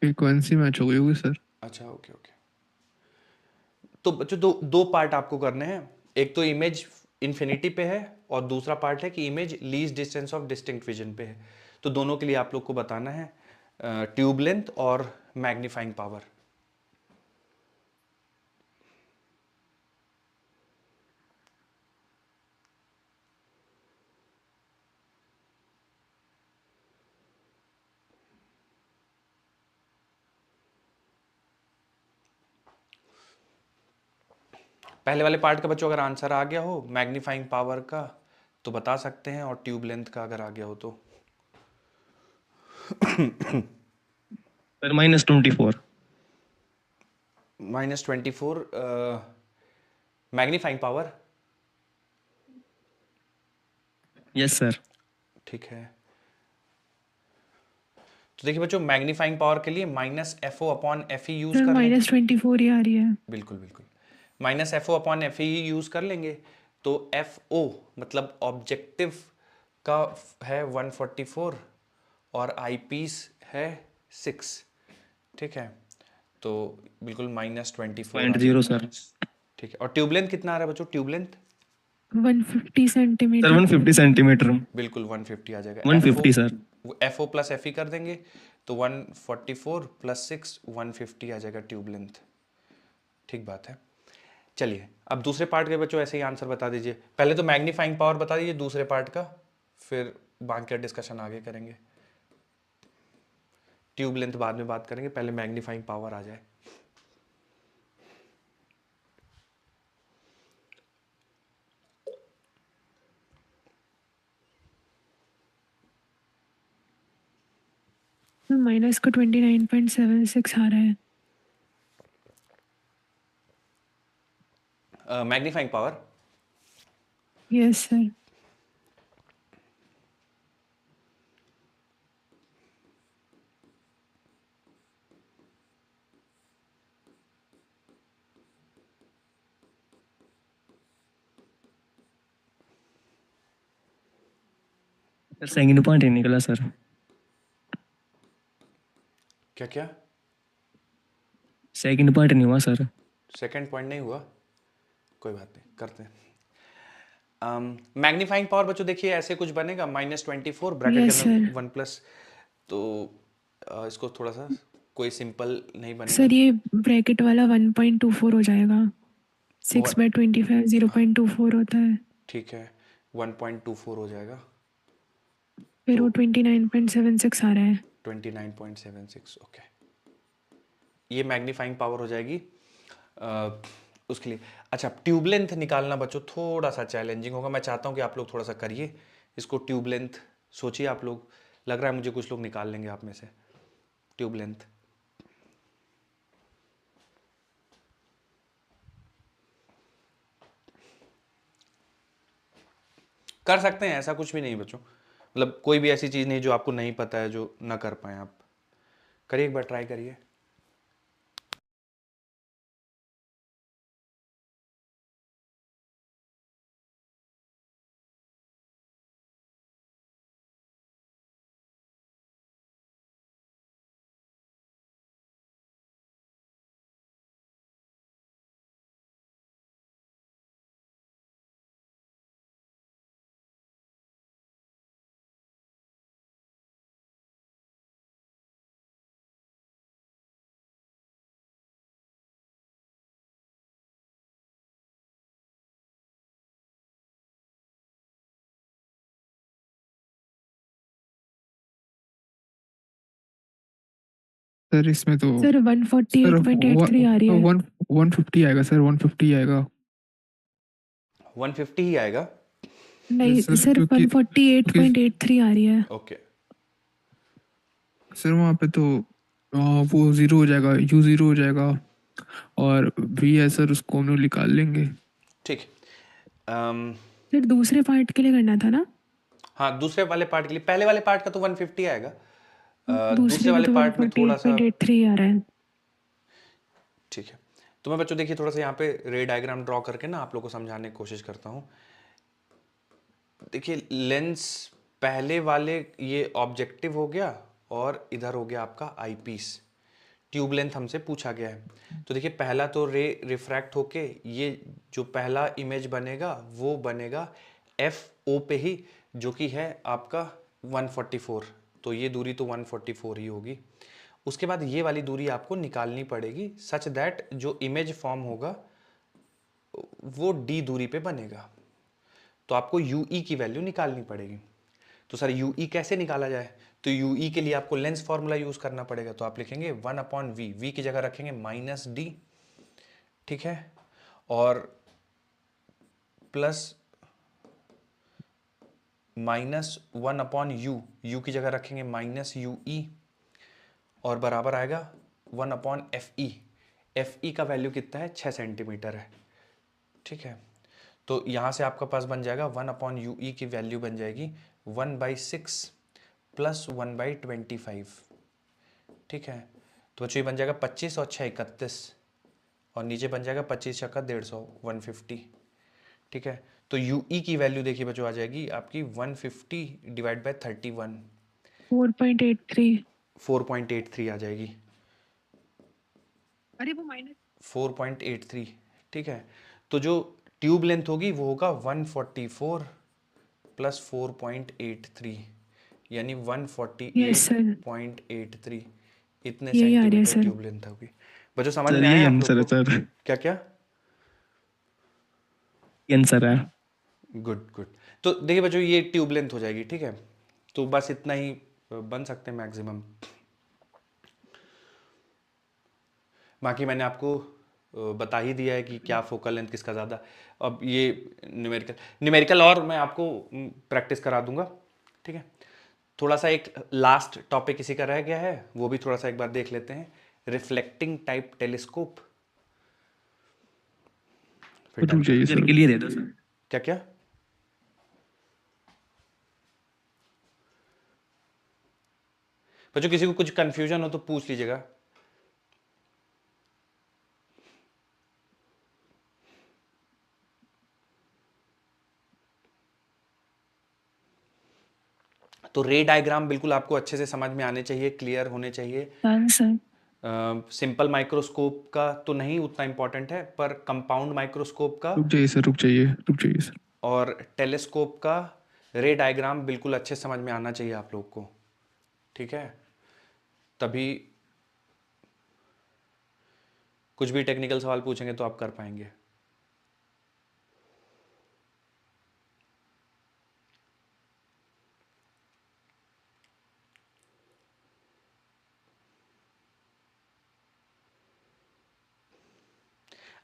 फ्रीक्वेंसी मैच हो गई होगी सर। अच्छा, ओके ओके। तो बच्चों दो दो पार्ट आपको करने हैं, एक तो इमेज इन्फिनिटी पे है और दूसरा पार्ट है कि image least distance of distinct vision पे है। तो दोनों के लिए आप लोग को बताना है ट्यूब लेंथ और मैग्नीफाइंग पावर। पहले वाले पार्ट का बच्चों अगर आंसर आ गया हो मैग्नीफाइंग पावर का तो बता सकते हैं, और ट्यूब लेंथ का अगर आ गया हो तो। Sir -24 -24 magnifying power. Yes sir ठीक है, तो देखिए बच्चों मैग्नीफाइंग पावर के लिए -FO/FE यूज सर कर लेंगे। -24 ही आ रही है। बिल्कुल बिल्कुल, -FO/FE यूज कर लेंगे। तो FO मतलब ऑब्जेक्टिव का है 144 और आईपीस है 6। ठीक है, तो बिल्कुल -24 आ .0 जाएगा। सर ठीक है, और ट्यूबलेंथ कितना आ रहा है बच्चों? ट्यूबलेंथ 150 सर सेंटीमीटर। 150 सेंटीमीटर बिल्कुल 150 आ जाएगा। 150 सर FO प्लस FE कर देंगे तो 144 प्लस 6 150 आ जाएगा ट्यूब लेंथ। ठीक बात है। चलिए अब दूसरे पार्ट के बच्चों ऐसे ही आंसर बता दीजिए। पहले तो मैग्नीफाइंग पावर बता दीजिए दूसरे पार्ट का, फिर बाकी का डिस्कशन आगे करेंगे। ट्यूब लेंथ बाद में बात करेंगे, पहले मैग्नीफाइंग पावर आ जाए। माइनस का 29.76 आ रहा है। Magnifying power yes sir. Sir second point ही निकला सर क्या क्या सेकंड पॉइंट नहीं हुआ सर सेकंड पॉइंट नहीं हुआ, कोई बात नहीं, करते हैं। मैग्नीफाइंग पावर बच्चों देखिए ऐसे कुछ बनेगा -24 ब्रैकेट यस के अंदर सर। 1 प्लस, तो इसको थोड़ा सा कोई सिंपल नहीं बनेगा। सर ये ब्रैकेट वाला 1.24 हो जाएगा। 6/25 0.24 होता है। ठीक है, 1.24 हो जाएगा, फिर तो वो 29.76 आ रहा है। 29.76 ओके, ये मैग्नीफाइंग पावर हो जाएगी उसके लिए। अच्छा, ट्यूब लेंथ निकालना बच्चों थोड़ा सा चैलेंजिंग होगा, मैं चाहता हूँ कि आप लोग थोड़ा सा करिए इसको। ट्यूब लेंथ सोचिए आप लोग, लग रहा है मुझे कुछ लोग निकाल लेंगे आप में से। ट्यूब लेंथ कर सकते हैं, ऐसा कुछ भी नहीं बच्चों, मतलब कोई भी ऐसी चीज़ नहीं जो आपको नहीं पता है जो ना कर पाए आप। करिए, एक बार ट्राई करिए। सर इसमें तो सर 148.83 आ रही है। 150 आएगा सर, 150 आएगा 150 ही आएगा। नहीं सर सर, क्योंकि 148.83 आ रही है। ओके, सर वहाँ पे तो वो ज़ीरो हो जाएगा, यू ज़ीरो हो जाएगा, और वी है सर, उसको हम लोग निकाल लेंगे। ठीक है। फिर दूसरे पार्ट के लिए करना था ना? हाँ, दूसरे वाले पार्ट के लिए, पहले वाले पार्ट का तो 150 आएगा। दूसरे दूसरे में वाले तो पार्ट में थोड़ा सा 148.83 आ रहा है। ठीक है। तो मैं बच्चों देखिए थोड़ा सा यहाँ पे रे डायग्राम ड्रॉ करके ना आप लोगों को समझाने की कोशिश करता हूँ। देखिए लेंस पहले वाले ये ऑब्जेक्टिव हो गया और इधर हो गया आपका आईपीस। ट्यूब लेंथ हमसे पूछा गया है। तो देखिए पहला तो रे रिफ्रैक्ट होके ये जो पहला इमेज बनेगा वो बनेगा एफ ओ पे ही, जो कि है आपका 144। तो ये दूरी तो 144 ही होगी। उसके बाद ये वाली दूरी आपको निकालनी पड़ेगी सच दैट जो इमेज फॉर्म होगा वो डी दूरी पे बनेगा। तो आपको यूई की वैल्यू निकालनी पड़ेगी। तो सर यूई कैसे निकाला जाए? तो यूई के लिए आपको लेंस फॉर्मूला यूज करना पड़ेगा। तो आप लिखेंगे 1/v, वी की जगह रखेंगे -d, ठीक है, और प्लस -1/u, u की जगह रखेंगे -ue, और बराबर आएगा 1/fe। fe का वैल्यू कितना है? 6 सेंटीमीटर है, ठीक है। तो यहां से आपका पास बन जाएगा 1/ue की वैल्यू बन जाएगी 1/6 प्लस 1/25, ठीक है। तो बच्चों ये बन जाएगा 25 और 6 31, और नीचे बन जाएगा 25 छक्का 150, 150, ठीक है। तो यूई की वैल्यू देखिए बच्चों आ जाएगी आपकी 150 डिवाइड बाय 31, 4.83। 4.83 आ जाएगी, अरे वो माइनस 4.83, ठीक है। तो जो ट्यूब लेंथ होगी वो होगा 144 प्लस 4.83, यानी यस सर, 148.83, इतने यही आ रही है सेंटीमीटर सर। ट्यूब लेंथ होगी। बच्चों समझ सर में यही आया आप आंसर है लोग को? सर, क्या क्या? ये आंसर है। Good good. तो देखिए बच्चों ये ट्यूब लेंथ हो जाएगी, ठीक है। तो बस इतना ही बन सकते हैं मैक्सिमम। बाकी मैंने आपको बता ही दिया है कि क्या फोकल लेंथ किसका ज़्यादा। अब ये न्यूमेरिकल और मैं आपको प्रैक्टिस करा दूंगा, ठीक है। थोड़ा सा एक लास्ट टॉपिक इसी का रह गया है, वो भी थोड़ा सा एक बार देख लेते हैं। Reflecting type telescope. फिर रुक जाइए सर सर, के लिए दे दो सर। क्या क्या? बच्चों किसी को कुछ कंफ्यूजन हो तो पूछ लीजिएगा। तो रे डायग्राम बिल्कुल आपको अच्छे से समझ में आने चाहिए, क्लियर होने चाहिए। Done sir. सिंपल माइक्रोस्कोप का तो नहीं उतना इंपॉर्टेंट है, पर कंपाउंड माइक्रोस्कोप का रुक जाइए सर, रुक जाइए, रुक जाइए सर। और टेलीस्कोप का रे डायग्राम बिल्कुल अच्छे समझ में आना चाहिए आप लोग को, ठीक है। तभी कुछ भी टेक्निकल सवाल पूछेंगे तो आप कर पाएंगे।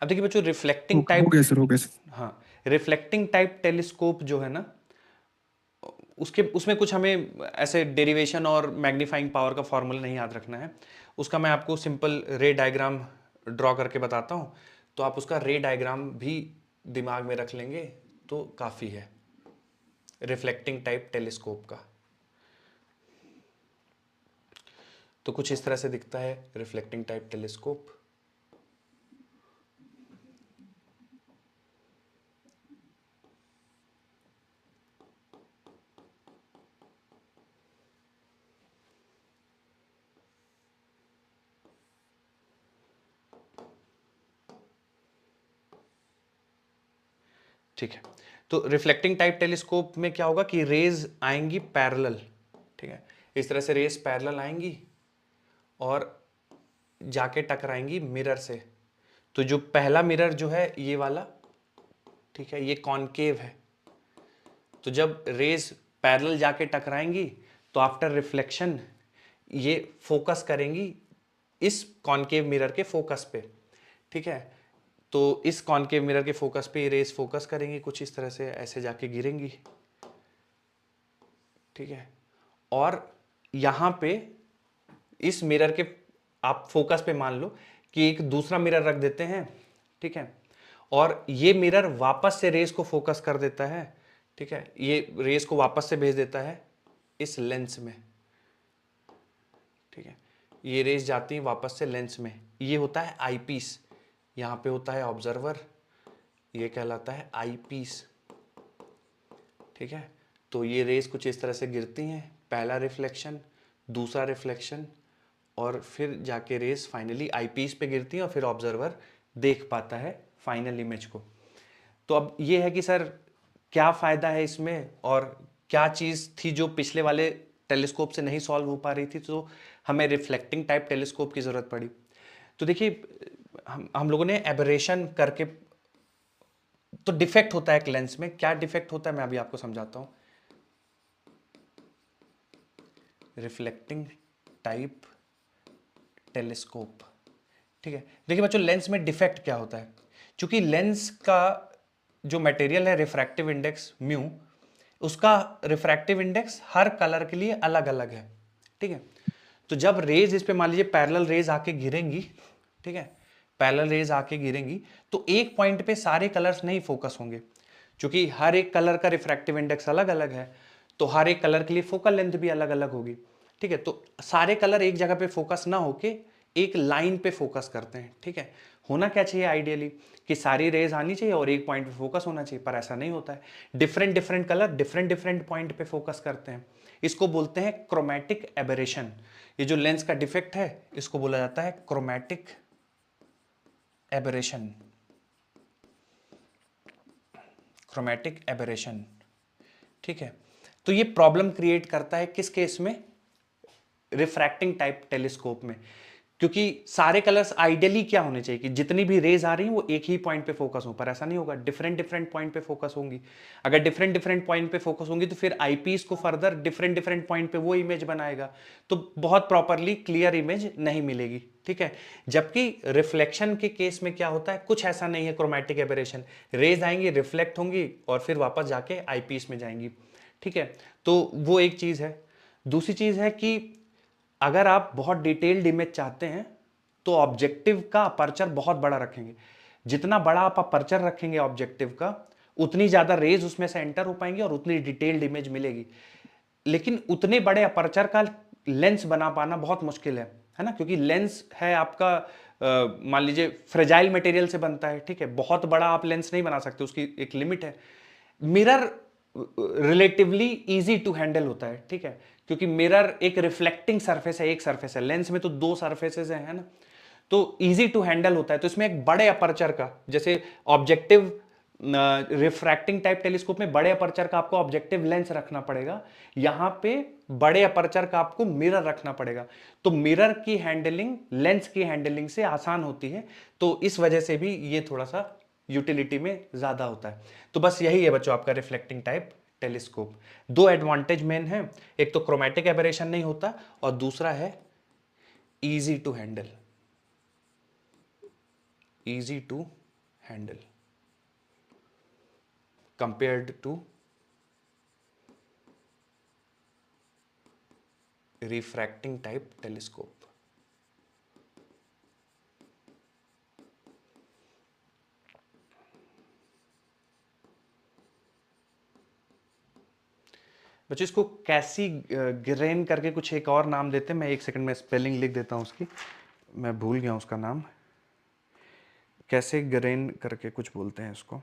अब देखिए बच्चों रिफ्लेक्टिंग हो टाइप, गया सर, हो गया सर। हाँ, रिफ्लेक्टिंग टाइप टेलीस्कोप जो है ना, उसके उसमें कुछ हमें ऐसे डेरिवेशन और मैग्नीफाइंग पावर का फॉर्मूला नहीं याद रखना है। उसका मैं आपको सिंपल रे डायग्राम ड्रॉ करके बताता हूँ, तो आप उसका रे डायग्राम भी दिमाग में रख लेंगे तो काफ़ी है रिफ्लेक्टिंग टाइप टेलीस्कोप का। तो कुछ इस तरह से दिखता है रिफ्लेक्टिंग टाइप टेलीस्कोप। ठीक है। तो रिफ्लेक्टिंग टाइप टेलीस्कोप में क्या होगा कि रेज आएंगी पैरेलल, ठीक है, इस तरह से रेज पैरेलल आएंगी और जाके टकराएंगी मिरर से। तो जो पहला मिरर जो है ये वाला, ठीक है, ये कॉनकेव है। तो जब रेज पैरेलल जाके टकराएंगी तो आफ्टर रिफ्लेक्शन ये फोकस करेंगी इस कॉनकेव मिरर के फोकस पे, ठीक है। तो इस कॉनकेव मिरर के फोकस पे ये रेस फोकस करेंगी, कुछ इस तरह से ऐसे जाके गिरेंगी, ठीक है। और यहां पे इस मिरर के आप फोकस पे मान लो कि एक दूसरा मिरर रख देते हैं, ठीक है। और ये मिरर वापस से रेस को फोकस कर देता है, ठीक है। ये रेस को वापस से भेज देता है इस लेंस में, ठीक है। ये रेस जाती है वापस से लेंस में, ये होता है आई पीस, यहाँ पे होता है ऑब्जर्वर, ये कहलाता है आई पीस, ठीक है। तो ये रेस कुछ इस तरह से गिरती हैं, पहला रिफ्लेक्शन, दूसरा रिफ्लेक्शन, और फिर जाके रेस फाइनली आई पीस पे गिरती हैं और फिर ऑब्जर्वर देख पाता है फाइनल इमेज को। तो अब ये है कि सर क्या फ़ायदा है इसमें और क्या चीज़ थी जो पिछले वाले टेलीस्कोप से नहीं सॉल्व हो पा रही थी, तो हमें रिफ्लेक्टिंग टाइप टेलीस्कोप की ज़रूरत पड़ी। तो देखिए हम लोगों ने एबरेशन करके, तो डिफेक्ट होता है एक लेंस में, क्या डिफेक्ट होता है मैं अभी आपको समझाता हूँ। रिफ्लेक्टिंग टाइप टेलीस्कोप, ठीक है। देखिए बच्चों, लेंस में डिफेक्ट क्या होता है, क्योंकि लेंस का जो मटेरियल है रिफ्रैक्टिव इंडेक्स म्यू, उसका रिफ्रैक्टिव इंडेक्स हर कलर के लिए अलग अलग है, ठीक है। तो जब रेज इस पे मान लीजिए पैरेलल रेज आके गिरेंगी, ठीक है, पैरेलल रेज आके गिरेंगी, तो एक पॉइंट पे सारे कलर्स नहीं फोकस होंगे, क्योंकि हर एक कलर का रिफ्रैक्टिव इंडेक्स अलग अलग है, तो हर एक कलर के लिए फोकल लेंथ भी अलग अलग होगी, ठीक है। तो सारे कलर एक जगह पे फोकस ना होके एक लाइन पे फोकस करते हैं, ठीक है। होना क्या चाहिए आइडियली कि सारी रेज आनी चाहिए और एक पॉइंट पे फोकस होना चाहिए, पर ऐसा नहीं होता है। Different different colour different different point पे फोकस करते हैं, इसको बोलते हैं क्रोमैटिक एबरेशन। ये जो लेंस का डिफेक्ट है इसको बोला जाता है क्रोमैटिक एबरेशन, क्रोमैटिक एबरेशन, ठीक है। तो ये प्रॉब्लम क्रिएट करता है किस केस में, रिफ्रैक्टिंग टाइप टेलीस्कोप में, क्योंकि सारे कलर्स आइडियली क्या होने चाहिए कि जितनी भी रेज आ रही हैं वो एक ही पॉइंट पे फोकस हो, पर ऐसा नहीं होगा, डिफरेंट डिफरेंट पॉइंट पे फोकस होंगी। अगर डिफरेंट डिफरेंट पॉइंट पे फोकस होंगी तो फिर आईपीस को फर्दर डिफरेंट डिफरेंट पॉइंट पे वो इमेज बनाएगा, तो बहुत प्रॉपरली क्लियर इमेज नहीं मिलेगी, ठीक है। जबकि रिफ्लेक्शन के केस में क्या होता है, कुछ ऐसा नहीं है क्रोमैटिक एबरेशन, रेज आएंगी, रिफ्लेक्ट होंगी और फिर वापस जाके आईपीस में जाएंगी, ठीक है। तो वो एक चीज है। दूसरी चीज है कि अगर आप बहुत डिटेल्ड इमेज चाहते हैं तो ऑब्जेक्टिव का अपर्चर बहुत बड़ा रखेंगे, जितना बड़ा आप अपर्चर रखेंगे ऑब्जेक्टिव का उतनी ज्यादा रेज उसमें से एंटर हो पाएंगे और उतनी डिटेल्ड इमेज मिलेगी। लेकिन उतने बड़े अपर्चर का लेंस बना पाना बहुत मुश्किल है ना, क्योंकि लेंस है आपका मान लीजिए फ्रेजाइल मटेरियल से बनता है, ठीक है। बहुत बड़ा आप लेंस नहीं बना सकते, उसकी एक लिमिट है। Mirror relatively easy to handle होता है, ठीक है, क्योंकि मिरर एक रिफ्लेक्टिंग सरफेस है, एक सरफेस है, लेंस में तो दो सरफेसेस हैं, है ना, तो इजी टू हैंडल होता है। तो इसमें एक बड़े अपर्चर का, जैसे ऑब्जेक्टिव रिफ्रैक्टिंग टाइप टेलीस्कोप में बड़े अपर्चर का आपको ऑब्जेक्टिव लेंस रखना पड़ेगा, यहां पे बड़े अपर्चर का आपको मिरर रखना पड़ेगा। तो मिरर की हैंडलिंग लेंस की हैंडलिंग से आसान होती है, तो इस वजह से भी ये थोड़ा सा यूटिलिटी में ज्यादा होता है। तो बस यही है बच्चों आपका रिफ्लेक्टिंग टाइप टेलीस्कोप। दो एडवांटेज मेन है, एक तो क्रोमैटिक एबरेशन नहीं होता और दूसरा है easy to handle, easy to handle compared to refracting type telescope। बच्चों इसको कैसी ग्रेन करके कुछ एक और नाम देते हैं, मैं एक सेकंड में स्पेलिंग लिख देता हूं उसकी, मैं भूल गया उसका नाम, कैसे ग्रेन करके कुछ बोलते हैं इसको।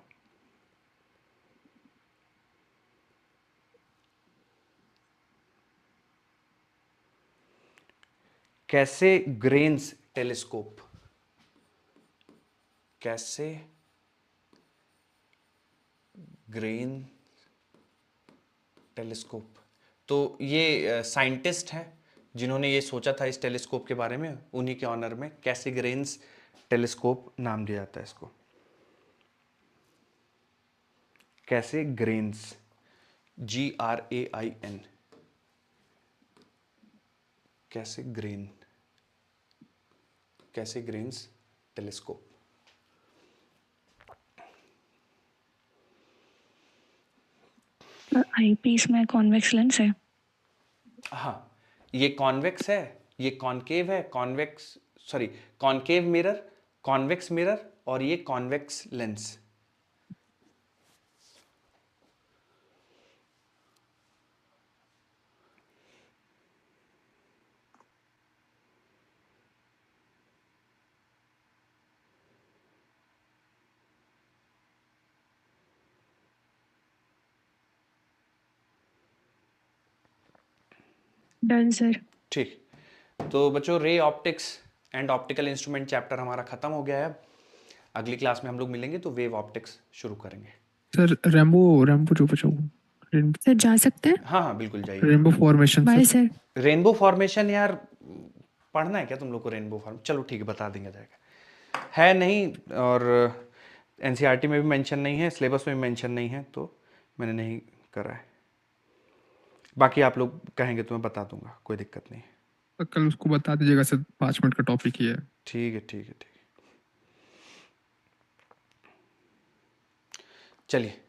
कैसे ग्रेन्स टेलीस्कोप, कैसे ग्रेन टेलीस्कोप। तो ये साइंटिस्ट हैं जिन्होंने ये सोचा था इस टेलीस्कोप के बारे में, उन्हीं के ऑनर में कैसे ग्रेन्स टेलीस्कोप नाम दिया जाता है इसको, कैसे ग्रेन्स, GRAIN, कैसे ग्रेन। कैसीग्रेन्स टेलीस्कोप। आईपीस में कॉन्वेक्स लेंस है। हाँ, ये कॉन्वेक्स है, ये कॉनकेव है, कॉनकेव मिरर, कॉन्वेक्स मिरर, और ये कॉन्वेक्स लेंस। Done sir. ठीक, तो बच्चों ray optics and optical instrument chapter हमारा खत्म हो गया है। अब अगली क्लास में हम लोग मिलेंगे तो वेव ऑप्टिक्स शुरू करेंगे। सर रेम्बो रेम्बो जो बचा हुआ, सर जा सकते हैं? हाँ हाँ बिल्कुल जाइए। Rainbow formation by sir. Sir. Rainbow formation यार पढ़ना है क्या तुम लोग को? रेनबो फॉर्म, चलो ठीक है बता देंगे, जाएगा है नहीं, और एनसीईआरटी में भी मेंशन नहीं है, सिलेबस में भी मेंशन नहीं है, तो मैंने नहीं करा है। बाकी आप लोग कहेंगे तो मैं बता दूंगा, कोई दिक्कत नहीं है। तो कल उसको बता दीजिएगा सर, 5 मिनट का टॉपिक ही है। ठीक है ठीक है ठीक है, चलिए